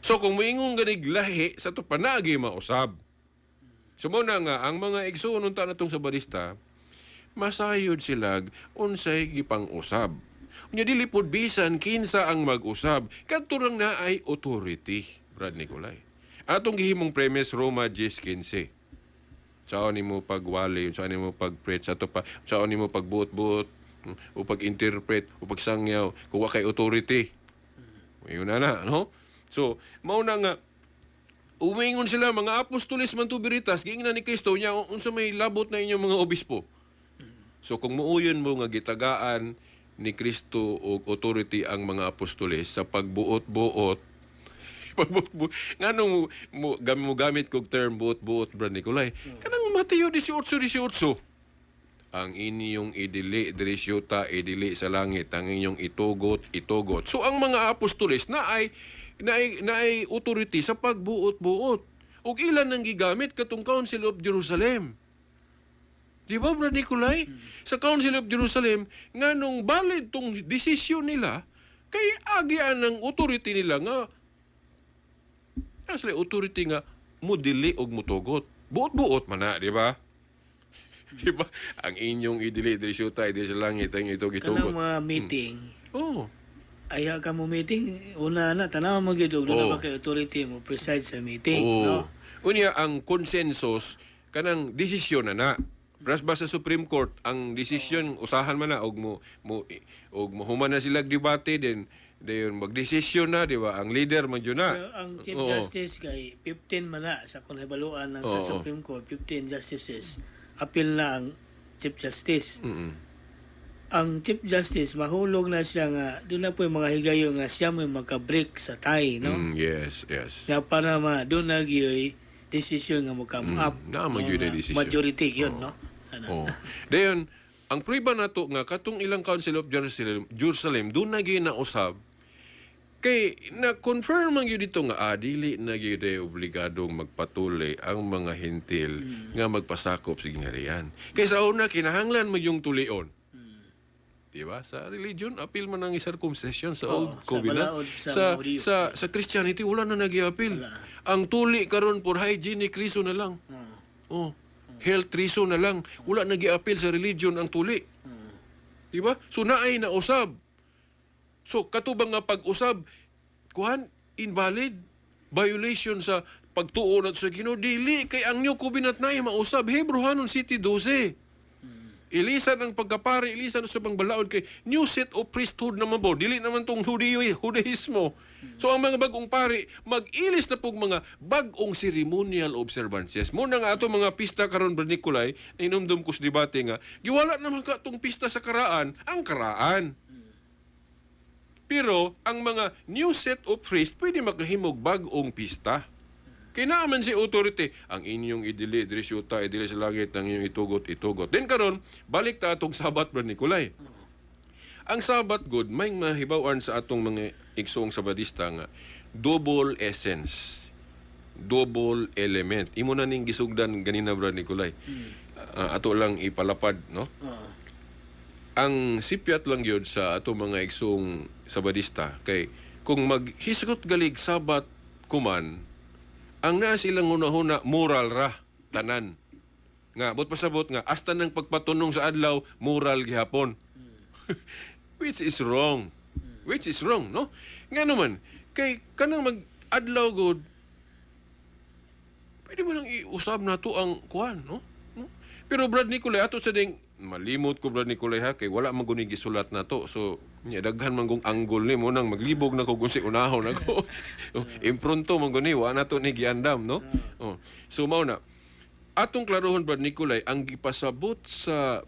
So kung moingon ganig lahi sa to panagi mausab. So mo na nga ang mga igsoon unta natong sa barista, masayod silag unsay gipang usab. Unya dili pod bisan kinsa ang mag-usab, kadto lang na ay authority, Brad Nicolay. Atong gihimong premise Roma 10:15. Saan nimo pagwali, saan nimo pag-preach ato pa, saan nimo pagbuot-buot, o pag-interpret, o pagsangyaw, kung wa kay authority. Yun na, no? So, mao na nga umingon sila mga apostoles man to veritas, giingnan ni Kristo nya unsa may labot na inyong mga obispo. So kung muuyon mo nga gitagaan ni Kristo og authority ang mga apostoles sa pagbuot-buot, nganong mo gamit kog term buot-buot, Brad Nicolay, kanang Mateo 18:18, ang inyong idili diri syuta idili sa langit, ang inyong itugot. So ang mga apostoles na ay authority sa pagbuot-buot. Ug ilan nang gigamit katong Council of Jerusalem. Di ba, Brad Nicolay? Sa Council of Jerusalem, nga nung valid tong desisyon nila, kay agian ng authority nila nga, sila authority nga, mudili og mutugot. Buot-buot man na, di ba? Di ba? Ang inyong idili, syuta, idili sa langit, ang ito gitugot. Kanang mga meeting, Oo. ayaw ka mo meeting, una na, tanaw mo gito, doon na kay authority mo preside sa meeting. No? Unya, ang consensus, kanang desisyon na. Ras ba sa Supreme Court ang desisyon usahan man na og mo human na sila debate din dayon magdesisyon na, di ba? Ang leader man yun na. Pero ang Chief Justice kay 15 man na sa kunhabaluan ng sa Supreme Court, 15 justices. Appeal na ang Chief Justice. Ang Chief Justice mahulog na siya nga doon na po yung mga higayo nga siya may magka-break sa tie, no? Yes. Nga para doon na gyoy desisyon nga mo come up. Na magyud na desisyon. Majority yun, no? Dayon, ang prueba nato nga katong ilang Council of Jerusalem doon na gyud nausab kay na-confirm man gyud dito nga dili na gyud obligadong magpatuloy ang mga hentil nga magpasakop sa gingharian. Kay sa una kinahanglan mo yung tulion. Diba? Sa religion, appeal man ang circumcision sa Old Covenant. Sa Christianity, wala na nag-i-appeal. Ang tuli karon for hygienic reason na lang. Health reason na lang. Wala nag-i-appeal sa religion ang tuli. Diba? So, naay na usab. So, katubang nga pag-usab, invalid, violation sa pagtuon at sa Ginoo, dili kay ang New Covenant na mausab. Hebrehanon City 12. Ilisan ang pagkapari, ilisan sa pang balaod kay new set of priesthood naman po. Dili naman tong Judaismo. So ang mga bagong pari, mag-ilis na pong mga bagong ceremonial observances. Muna nga ato mga pista karon Brad Nicolay, inumdum ko sa debate nga, giwala naman ka itong pista sa karaan, ang karaan. Pero ang mga new set of priest, pwede makahimog bagong pista. Kaya naaman si authority, ang inyong idili, syuta, idili sa langit, ang inyong itugot. Then karon balik ta atong Sabat, Brad Nicolay. Ang Sabat good, may mahibawan sa atong mga igsoong Sabadista nga, double essence, double element. Imo na ning gisugdan ganina, Brad Nicolay. Ato lang ipalapad, no? Ang sipyat lang yun sa atong mga igsoong Sabadista, kay kung maghisgot galig Sabat kuman, ang naa silang hunahuna moral ra tanan. Nga but pasabot nga hasta nang pagpatunong sa adlaw moral gihapon. Which is wrong. No? Nga naman kay kanang mag-adlaw god pwede mo lang iusab nato ang kuan, no? Pero Brad Nicolay ato sa ding malimot ko Brad Nicolay ha kay wala man guni gisulat nato. So daghan man kong angle ni mo nang maglibog na ko kung si unahon ako. Impronto man guni wa nato ni giandam, no? So mao na atong klarohon Brad Nicolay ang gipasabot sa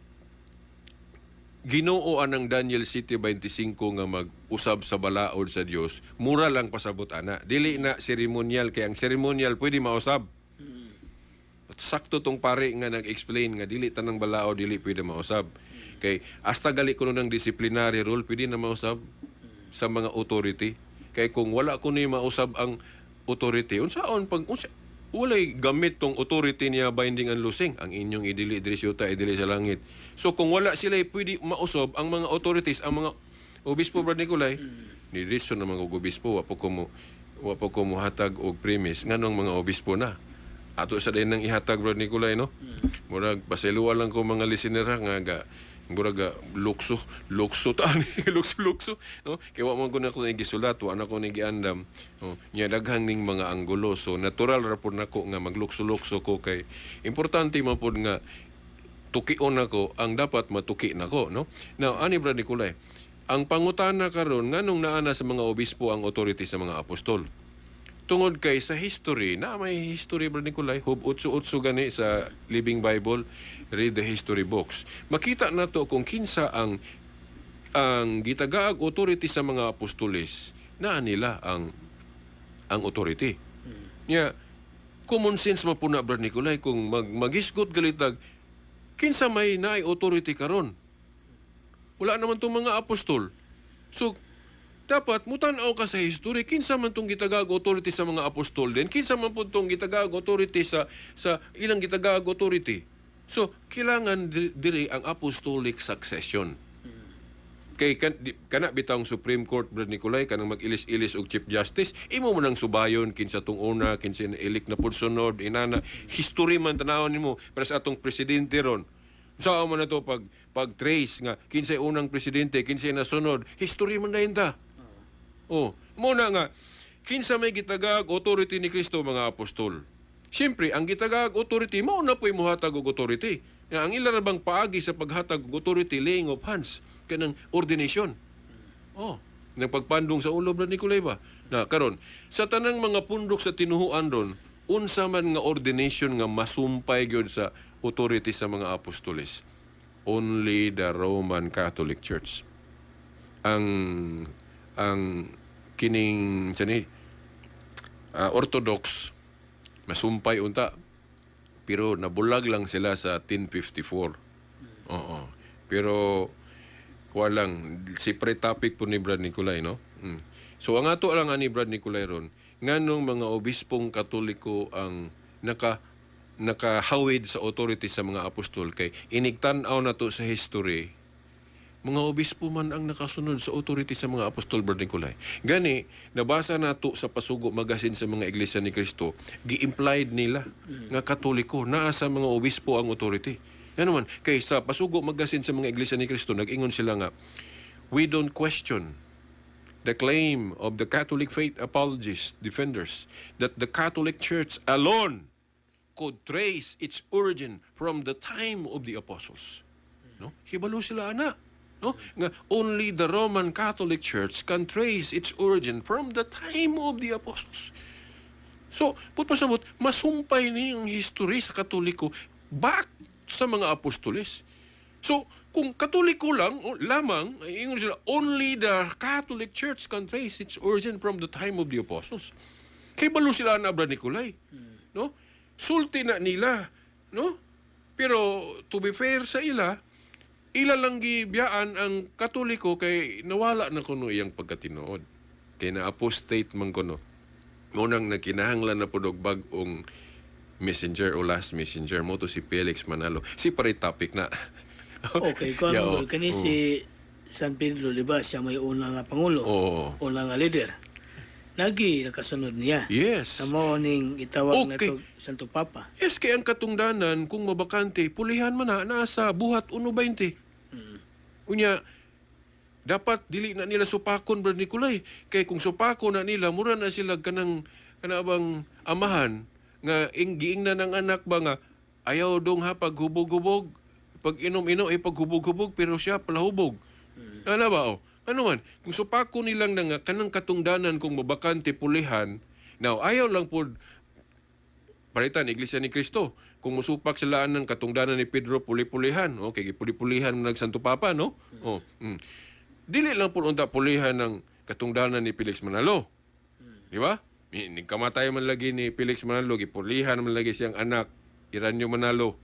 Ginoo anang Daniel 7:25 nga mag-usab sa balaod sa Dios, mura lang pasabot ana. Dili na ceremonial kay ang ceremonial pwede mausab. Sakto tong pare nga nag-explain nga dili tanang balaod dili pwede mausab. Kay hasta gali kuno ng disciplinary rule pwede na mausab sa mga authority. Kay kung wala kuno mausab ang authority, unsaon pag walay gamit tong authority niya binding and loosing. Ang inyong idili diri sa yuta, idili sa langit. So kung wala sila pwede mausob ang mga authorities, ang mga obispo, Brad Nicolay, ni reason ng mga obispo, wa po ko muhatag og premise nganong mga obispo na. Ato sa din nang ihatag, Brad Nicolay, no? Murag pasiluwa lang ko mga listener nga murag lukso ta lukso, no? Kaya wa man ko na ko gisulat, wa na ko ni giandam. No? Nya daghang ning mga anggulo, so natural ra pud nako nga maglukso-lukso ko kay importante man pud nga tukion nako ang dapat matuki nako, no? Now ani, Brad Nicolay, ang pangutana karon nganong naana sa mga obispo ang authority sa mga apostol? Tungod kay sa history, na may history, Brad Nicolay, hub-utso-utso gani sa Living Bible, read the history books. Makita na to kung kinsa ang gitagaag authority sa mga apostoles, na nila ang authority. Nya, common sense man po na, Brad Nicolay, kung magisgot galitag, kinsa may naay authority karon? Wala naman tong mga apostol. So, dapat mutanaw ka sa history, kinsa man tong gitagaag authority sa mga apostol din, kinsa man po tong gitagaag authority sa ilang gitagaag authority. So, kailangan diri ang apostolic succession. Kay kana bitang Supreme Court, Brad Nicolay, kanang mag-ilis-ilis og Chief Justice, imo man ang subayon kinsa tong una, kinsa na-elect na pud sunod, inana, history man tanawon nimo para sa atong presidente ron. Saan man na to pag-trace nga kinsay unang presidente, kinsay nasunod, history man na ta. Muna nga, kinsa may gitagag authority ni Kristo, mga apostol. Siyempre, ang gitagag authority, mauna po'y muhatag og authority. Ang ilarabang paagi sa paghatag og authority, laying of hands, kanang ordination. Nang pagpandong sa ulo, Brad Nicolay ba? Na, karon, sa tanang mga pundok sa tinuhuan ron, unsa man nga ordination nga masumpay gyud sa authority sa mga apostoles? Only the Roman Catholic Church. Ang kining Orthodox masumpay unta, pero nabulag lang sila sa 1054. Pero kuha lang, separate topic po ni Brad Nicolay, no? So ang ato lang ani Brad Nicolay ron, nganong mga obispong Katoliko ang nakahawid sa authority sa mga apostol, kay inigtan-aw na to sa history, mga obispo man ang nakasunod sa authority sa mga apostol, Brad Nicolay. Gani, nabasa nato sa Pasugo Magasin sa mga Iglesia ni Cristo, gi-implied nila nga Katoliko, naa sa mga obispo ang authority. Yan naman, kay sa Pasugo Magasin sa mga Iglesia ni Cristo, nag-ingon sila nga, we don't question the claim of the Catholic faith apologists, defenders, that the Catholic Church alone could trace its origin from the time of the apostles. No? Hibalo sila, ana. No? Nga only the Roman Catholic Church can trace its origin from the time of the apostles. So, putpasabot, masumpay ni yung history sa Katoliko back sa mga apostoles. So, kung Katoliko lang lamang, ingon sila, only the Catholic Church can trace its origin from the time of the apostles. Kay balo sila na, Brad Nicolay. No? Sulti na nila. No? Pero, to be fair sa ila lang gibiyaan ang Katoliko kay nawala na kuno iyang pagkatinuod. Kay na-apostate man kuno. Munang nakinahanglan na po bag-ong messenger o last messenger mo to si Felix Manalo. Si pare topic na. Okay, kung ano, kani si San Pedro, di ba? Siya may unang pangulo. Unang leader. Lagi nakasunod niya. Yes. Na morning itawag na to Santo Papa. Yes, kay ang katungdanan, kung mabakante, pulihan man na, nasa buhat 1.20. Unya, dapat dili na nila supakon, Brad Nicolay. Kay kung supakon na nila, mura na sila kanang kanabang amahan, nga giing na ng anak ba nga, ayaw dong ha paghubog-hubog, pag inom-inom ay paghubog-hubog, pero siya palahubog. Ano ba, ano man, kung supako nilang nga kanang katungdanan kung mabakante pulihan, now ayaw lang po palitan, Iglesia ni Cristo. Kung musupak sila ng katungdanan ni Pedro, puli-pulihan. Okay, puli-pulihan ng Santo Papa, no? Dili lang po unta pulihan ng katungdanan ni Felix Manalo. Di ba? Kamatay man lagi ni Felix Manalo, gipulihan man lagi siyang anak, Iranyo Manalo.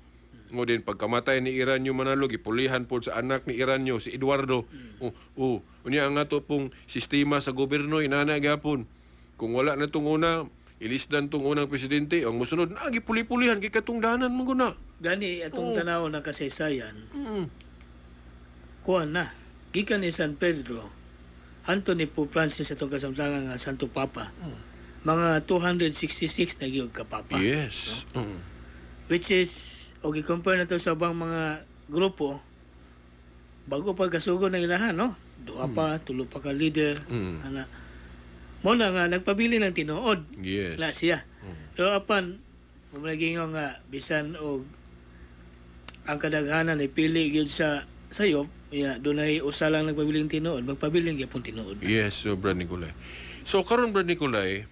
O din, pagkamatay ni Iranyo Manalo, gipulihan po sa anak ni Iranyo, si Eduardo. Unya ang ato pong sistema sa gobyerno, inana gapon. Kung wala na itong una, ilisdan tong unang presidente, ang musunod, puli-pulihan, kay katong dahanan mo na. Gani atong tanaw na kasaysayan, Mm. kuan na. Gikan ni San Pedro, Anthony Pope Francis atong kasamtangan nga Santo Papa. Mga 266 na gyud ka Papa. Yes. Which is, o i-compare na to sa bang mga grupo, bago pa kasugo ng ilahan, no? Duha pa, tulo pa ka leader. Ana. Mo na nga, nagpabili ng tinuod. Yes. Na siya. Pero apan, mamalagingaw nga, bisan o ang kadaghanan ay pili gyud sa sayop, doon ay usa lang nagpabiling tinuod, magpabiling gyapon tinuod. Yes, so Brad Nicolay. So karon Brad Nicolay,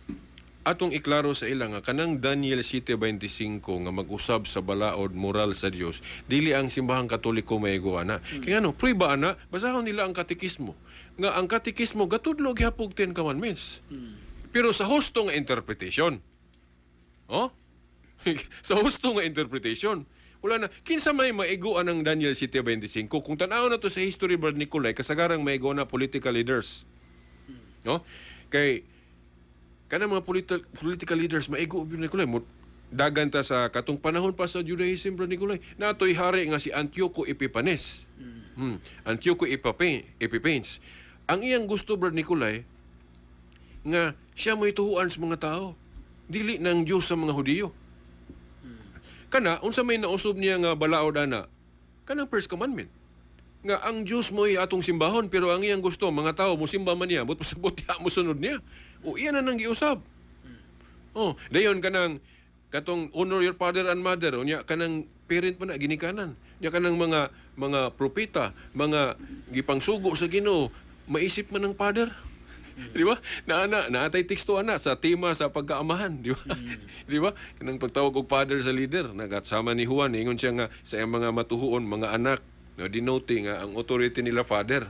atong iklaro sa ila nga kanang Daniel 7:25 nga mag-usab sa balaod moral sa Dios, dili ang simbahang Katoliko maigo ana. Kaya ano, prueba ana, basahon nila ang katekismo. Nga ang katekismo gatudlo gihapog 10 commandments. Pero sa husto nga interpretation. Oh? Sa husto nga interpretation. Wala na. Kinsa may maigo ang Daniel 7:25? Kung tanaw na to sa history Brad Nicolay, kasagarang maigo na political leaders. No? Kay kanang mga political leaders maigo Brad Nicolay mo dagan ta sa katong panahon pa sa Judaism Brad Nicolay. Natoy hari nga si Antioco Epiphanes. Antioco Epiphanes. Ang iyang gusto Brad Nicolay nga siya mo'y tuhuan sa mga tao. Dili ng Diyos sa mga Hudiyo. Kana, unsa may nausob niya nga balaod ana, kanang first commandment. Nga ang Diyos mo'y atong simbahon, pero ang iyang gusto, mga tao, musimba man niya, but pasabot niya, musunod niya. O iyan na nang giusab. Dayon kanang, katong honor your father and mother, o niya, kanang parent pa na, ginikanan. Niya kanang mga propeta, mga gipangsugo sa Ginoo, maisip man ng father. Di ba? Naatay teksto ana sa tema sa pagkaamahan, di ba? Di ba? Kanang pagtawag og father sa leader, nagasama ni Juan, ingon siya nga sa iyang mga matuhuon, mga anak, no, denoting nga ang authority nila father.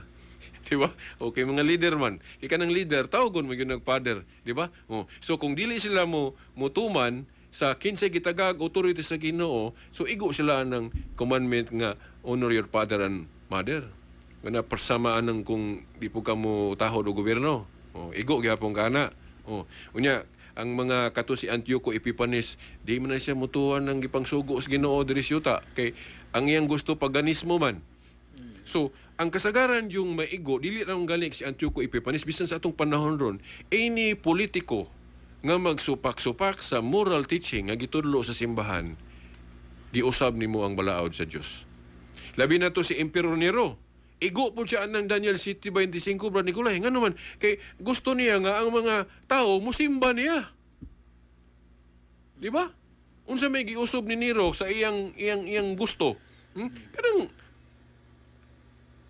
Di ba? Okay, mga leader man. Ika ng leader, tawagon mo yun ng father. Di ba? So kung dili sila mo mutuman sa 15 gitagag authority sa Ginoo, so igo sila ng commandment nga honor your father and mother. Kana persamaan ng kung di po ka mo tahod o gobyerno. Igo gyapon kana. Unya ang mga kato si Antioco Epiphanes, di man na siya mutuan ng gipangsugo sa Ginoo diri sa yuta kay ang iyang gusto paganismo man. So, ang kasagaran yung maigo, dili lang galing si Antioco Epiphanes, bisan sa atong panahon ron, any politiko nga magsupak-supak sa moral teaching nga gitudlo sa simbahan, giusab nimo ang balaod sa Dios. Labi na to si Emperor Nero. Igo po siya ng Daniel 7:25, Brad Nicolay. Nga naman, kay gusto niya nga ang mga tao musimba niya. Di ba? Unsa may giusob ni Nero sa iyang gusto. Kanang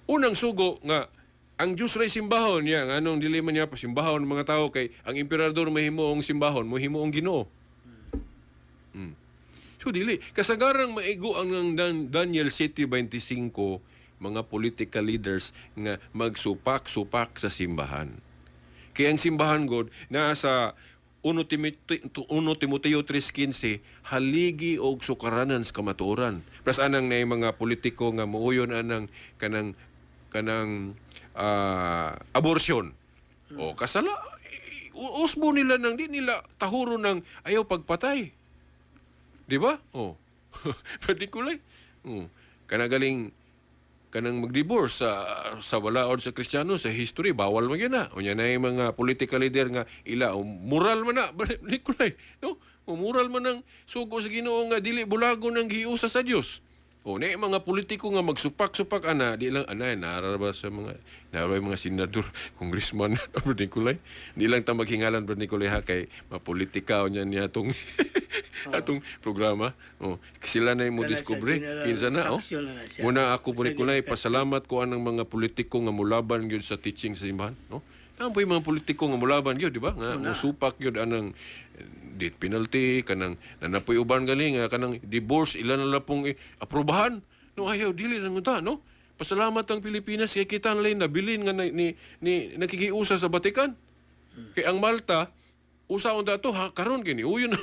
unang sugo nga ang Diyos ray simbahon niya, anong dili man niya pasimbahon ng mga tao kay ang emperador mahimoong simbahon, mahimoong Ginoo. So dili kasagarang maigo ang Daniel 7:25 mga political leaders nga magsupak-supak sa simbahan. Kaya ang simbahan God nasa 1 Timoteo 3:15 haligi og sukaranan sa kamatuoran. Plus anang na mga politiko nga muuyon anang kanang abortion. O kasala usbo nila nang di nila tahuro ng ayaw pagpatay. Di ba? Particular. Kanang mag-divorce sa balaod sa Kristiyano sa history bawal man yun na. Unya na yung mga political leader nga ila moral man na Nicolay, no? Moral man ng sugo sa Ginoo nga dili bulago ng giusa sa Dios. Na yung mga politiko nga magsupak-supak ana di lang nararaba sa mga senador, congressman Nicolay. Di lang ta maghingalan Nicolay ha kay mapolitika unya niya atong atong programa. Sila na mo discover kinsa na muna ako Nicolay pasalamat ko anang mga politiko nga mulaban gyud sa teaching sa simbahan, no? Ang mga politiko nga mulaban gyud, di ba? Nga musupak gyud anang death penalty kanang nanapoy uban galing kanang divorce ilan na pong aprobahan. No ayaw dili nang unta, no? Pasalamat ang Pilipinas kay kita nalay nabilin nga ni nakikiusa sa Vatican. Kay ang Malta usaon dato karon kini uyo na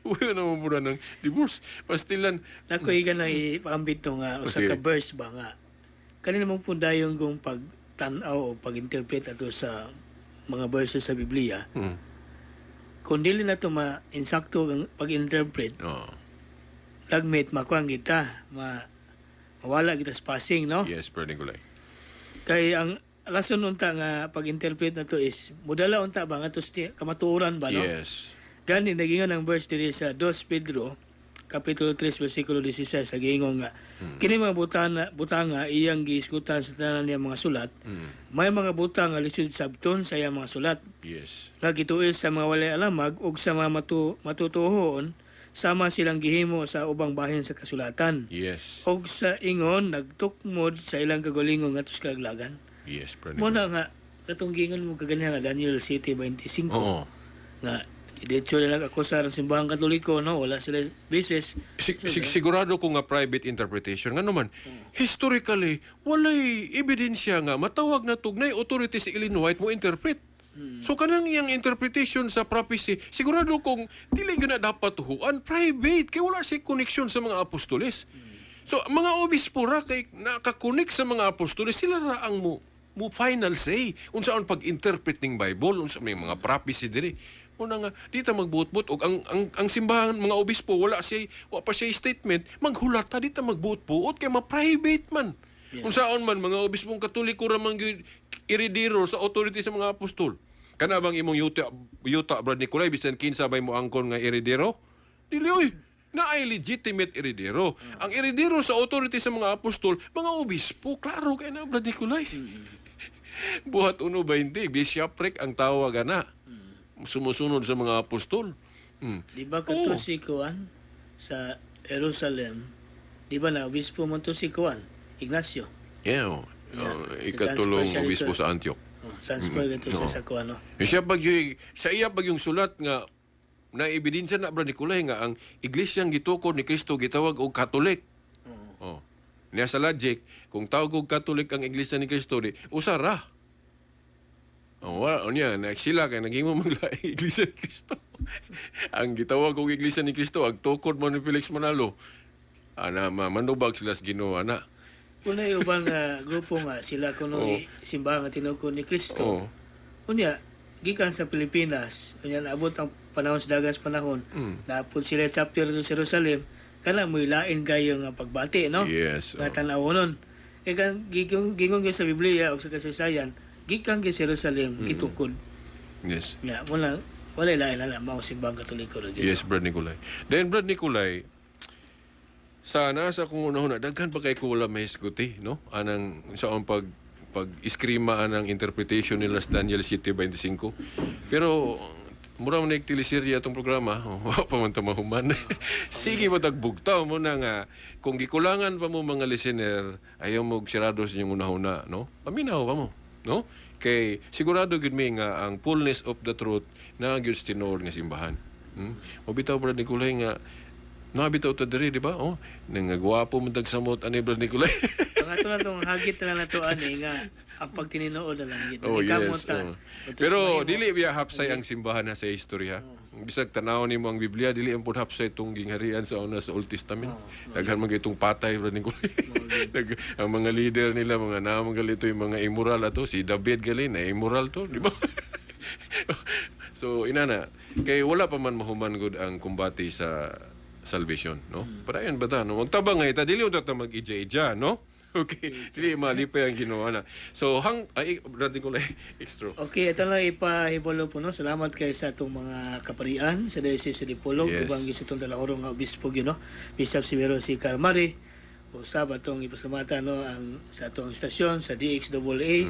mo pura ng divorce. Pastilan Nakoy na ipambit nga usa ka verse ba nga. Kanina mong pundayon kung pagtanaw o pag-interpret ato sa mga verses sa Biblia. kung dili na to ma-insakto ang pag-interpret, Oh. lagmit makuan kita, mawala kita sa passing, no? Yes, Brother Nicolay. Kay ang rason unta nga pag-interpret na to is mudala unta ba nga to kamatuoran ba, no? Yes. Gani nagingon ang verse diri sa 2 Pedro kapitulo 3 bersikulo 16 sa giingon nga kini mga butanga iyang giisgutan sa tanan niya mga sulat, may mga butang nga lisod sabton sa iyang mga sulat, Yes. nga gituis sa mga walay alamag ug sa mga matutuhoon sama silang gihimo sa ubang bahin sa kasulatan. Yes. Og sa ingon nagtukmod sa ilang kagalingon ngadto sa kalaglagan. Yes, Brother Mo Nicolay. na nga katong gingon mo kaganiha nga Daniel 7:25 Oo. nga idetso nila akusa ng simbahang katoliko, no? Wala sila basis. Sigurado ko nga private interpretation. Nga naman, historically, walay ebidensya nga matawag na tugnay authority sa Illinois mo interpret. So kanang iyang interpretation sa prophecy, sigurado kong dili na dapat tuhuan, private, kay wala siya connection sa mga apostoles. So mga obispo ra kay nakakonek sa mga apostoles, sila ra ang mo final say unsaon pag-interpret ning Bible, unsa may mga prophecy diri. Una nga dita magbuot-buot og ang simbahan mga obispo wa pa siya statement, maghulat ta dita magbuot-buot kay ma-private man. Yes. Unsaon man mga obispong Katoliko ra man gyud iridiro sa authority sa mga apostol. Kana bang imong yuta Brad Nicolay bisan kinsa bay mo angkon nga iridiro? Dili oy. Na ay legitimate iridiro. Ang iridiro sa authority sa mga apostol, mga obispo, klaro kay na Brad Nicolay. Buhat 1:20, bishopric ang tawag ana. Sumusunod sa mga apostol. Di ba kato si Kuan sa Jerusalem? Di ba na obispo mo to si Kuan? Ignacio. Yeah. Ikatulong transfer siya obispo dito. sa Antioch. Transfer gato siya sa Kuan, no? Siya sa iya pag yung sulat nga na ebidensya na Brad Nicolay nga ang iglesyang gitukod ni Kristo gitawag og Katolik. Oh. Niya sa logic, kung tawag og Katolik ang iglesia ni Kristo di usara. Oh, wala niya na sila kay naging maglaing iglesia ni Kristo. Ang gitawag og iglesia ni Kristo ag tukod mo ni Felix Manalo. Ana manubag sila sa Ginoo ana. Kung na ubang grupo nga sila kuno simbahan nga tinukod ni Kristo. Oh. Unya gikan sa Pilipinas, unya naabot ang panahon sa dagas panahon. Napud sila chapter sa Jerusalem, kana mo lain kayo nga pagbati, no? Yes. Nga tanawonon. Kaya kan gingon sa Biblia o sa kasaysayan, gikan sa Jerusalem gitukod. Yes. Nga wala lain na mao simbang Katoliko ra gyud. Yes, Brad Nicolay. Then Brad Nicolay, sana sa kung una daghan pa kay ko wala mahisguti, no? Anang sa pag-iskrima anang interpretation nila sa Daniel 7:25. Pero mura mo na teleserye atong programa, wa pa man ta mahuman. Sige mo tagbugtaw mo na nga kung gikulangan pa mo mga listener, ayaw mo sirado sa inyong unahuna, no? Paminaw pa mo, no? Kay sigurado gid mi nga ang fullness of the truth na gyud tinor nga simbahan. Mabitaw Brad Nicolay nga nabitaw ta diri, di ba? Oh, nangagwapo man tagsamot ani Brad Nicolay. Ang ato na tong hagit na nato ani nga ang pagtininuod na lang gid. Oh, yes. Pero dili dili biya hapsay ang simbahan na sa istorya. Bisag tanaw nimo ang Biblia, dili ang pud hapsay tong gingharian sa una sa Old Testament. Daghan man itong patay Brad Nicolay. Ang mga leader nila mga naman galito yung mga immoral ato, si David galin na immoral to, di ba? So inana, kay wala pa man mahuman gud ang kumbati sa salvation, no? Padayon ba ta, no? Magtabang nga ita, dili unta ta mag-ija-ija, no? Okay, sige, malipay ang ginawa na. So, Brad Nicolay, extra. Okay, ito lang ipahibolo po, no? Salamat kay sa itong mga kaparian sa Diocese de Pulog, Yes. ubang gis itong dalahorong nga obispo, no? Bishop Severo C. Carmari, usab atong ipasalamatan, no? Ang sa atong istasyon sa DXAA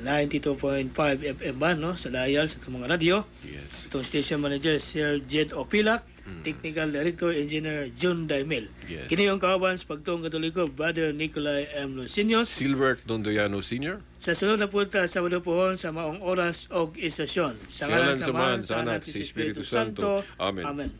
92.5 FM ba, no? Sa dial sa itong mga radio. Yes. Itong station manager Sir Jed Opilak, Technical Director Engineer John Daimel. Yes. Kini yung kawaban sa pagtuong Katoliko, Brother Nicolay M. Lucinos. Silbert Dondoyano Sr. Sa sunod na punta sa Walupuhon sa maong oras o istasyon. Sa ngalan sa Man, sa Anak, si Espiritu Santo. Amen. Amen.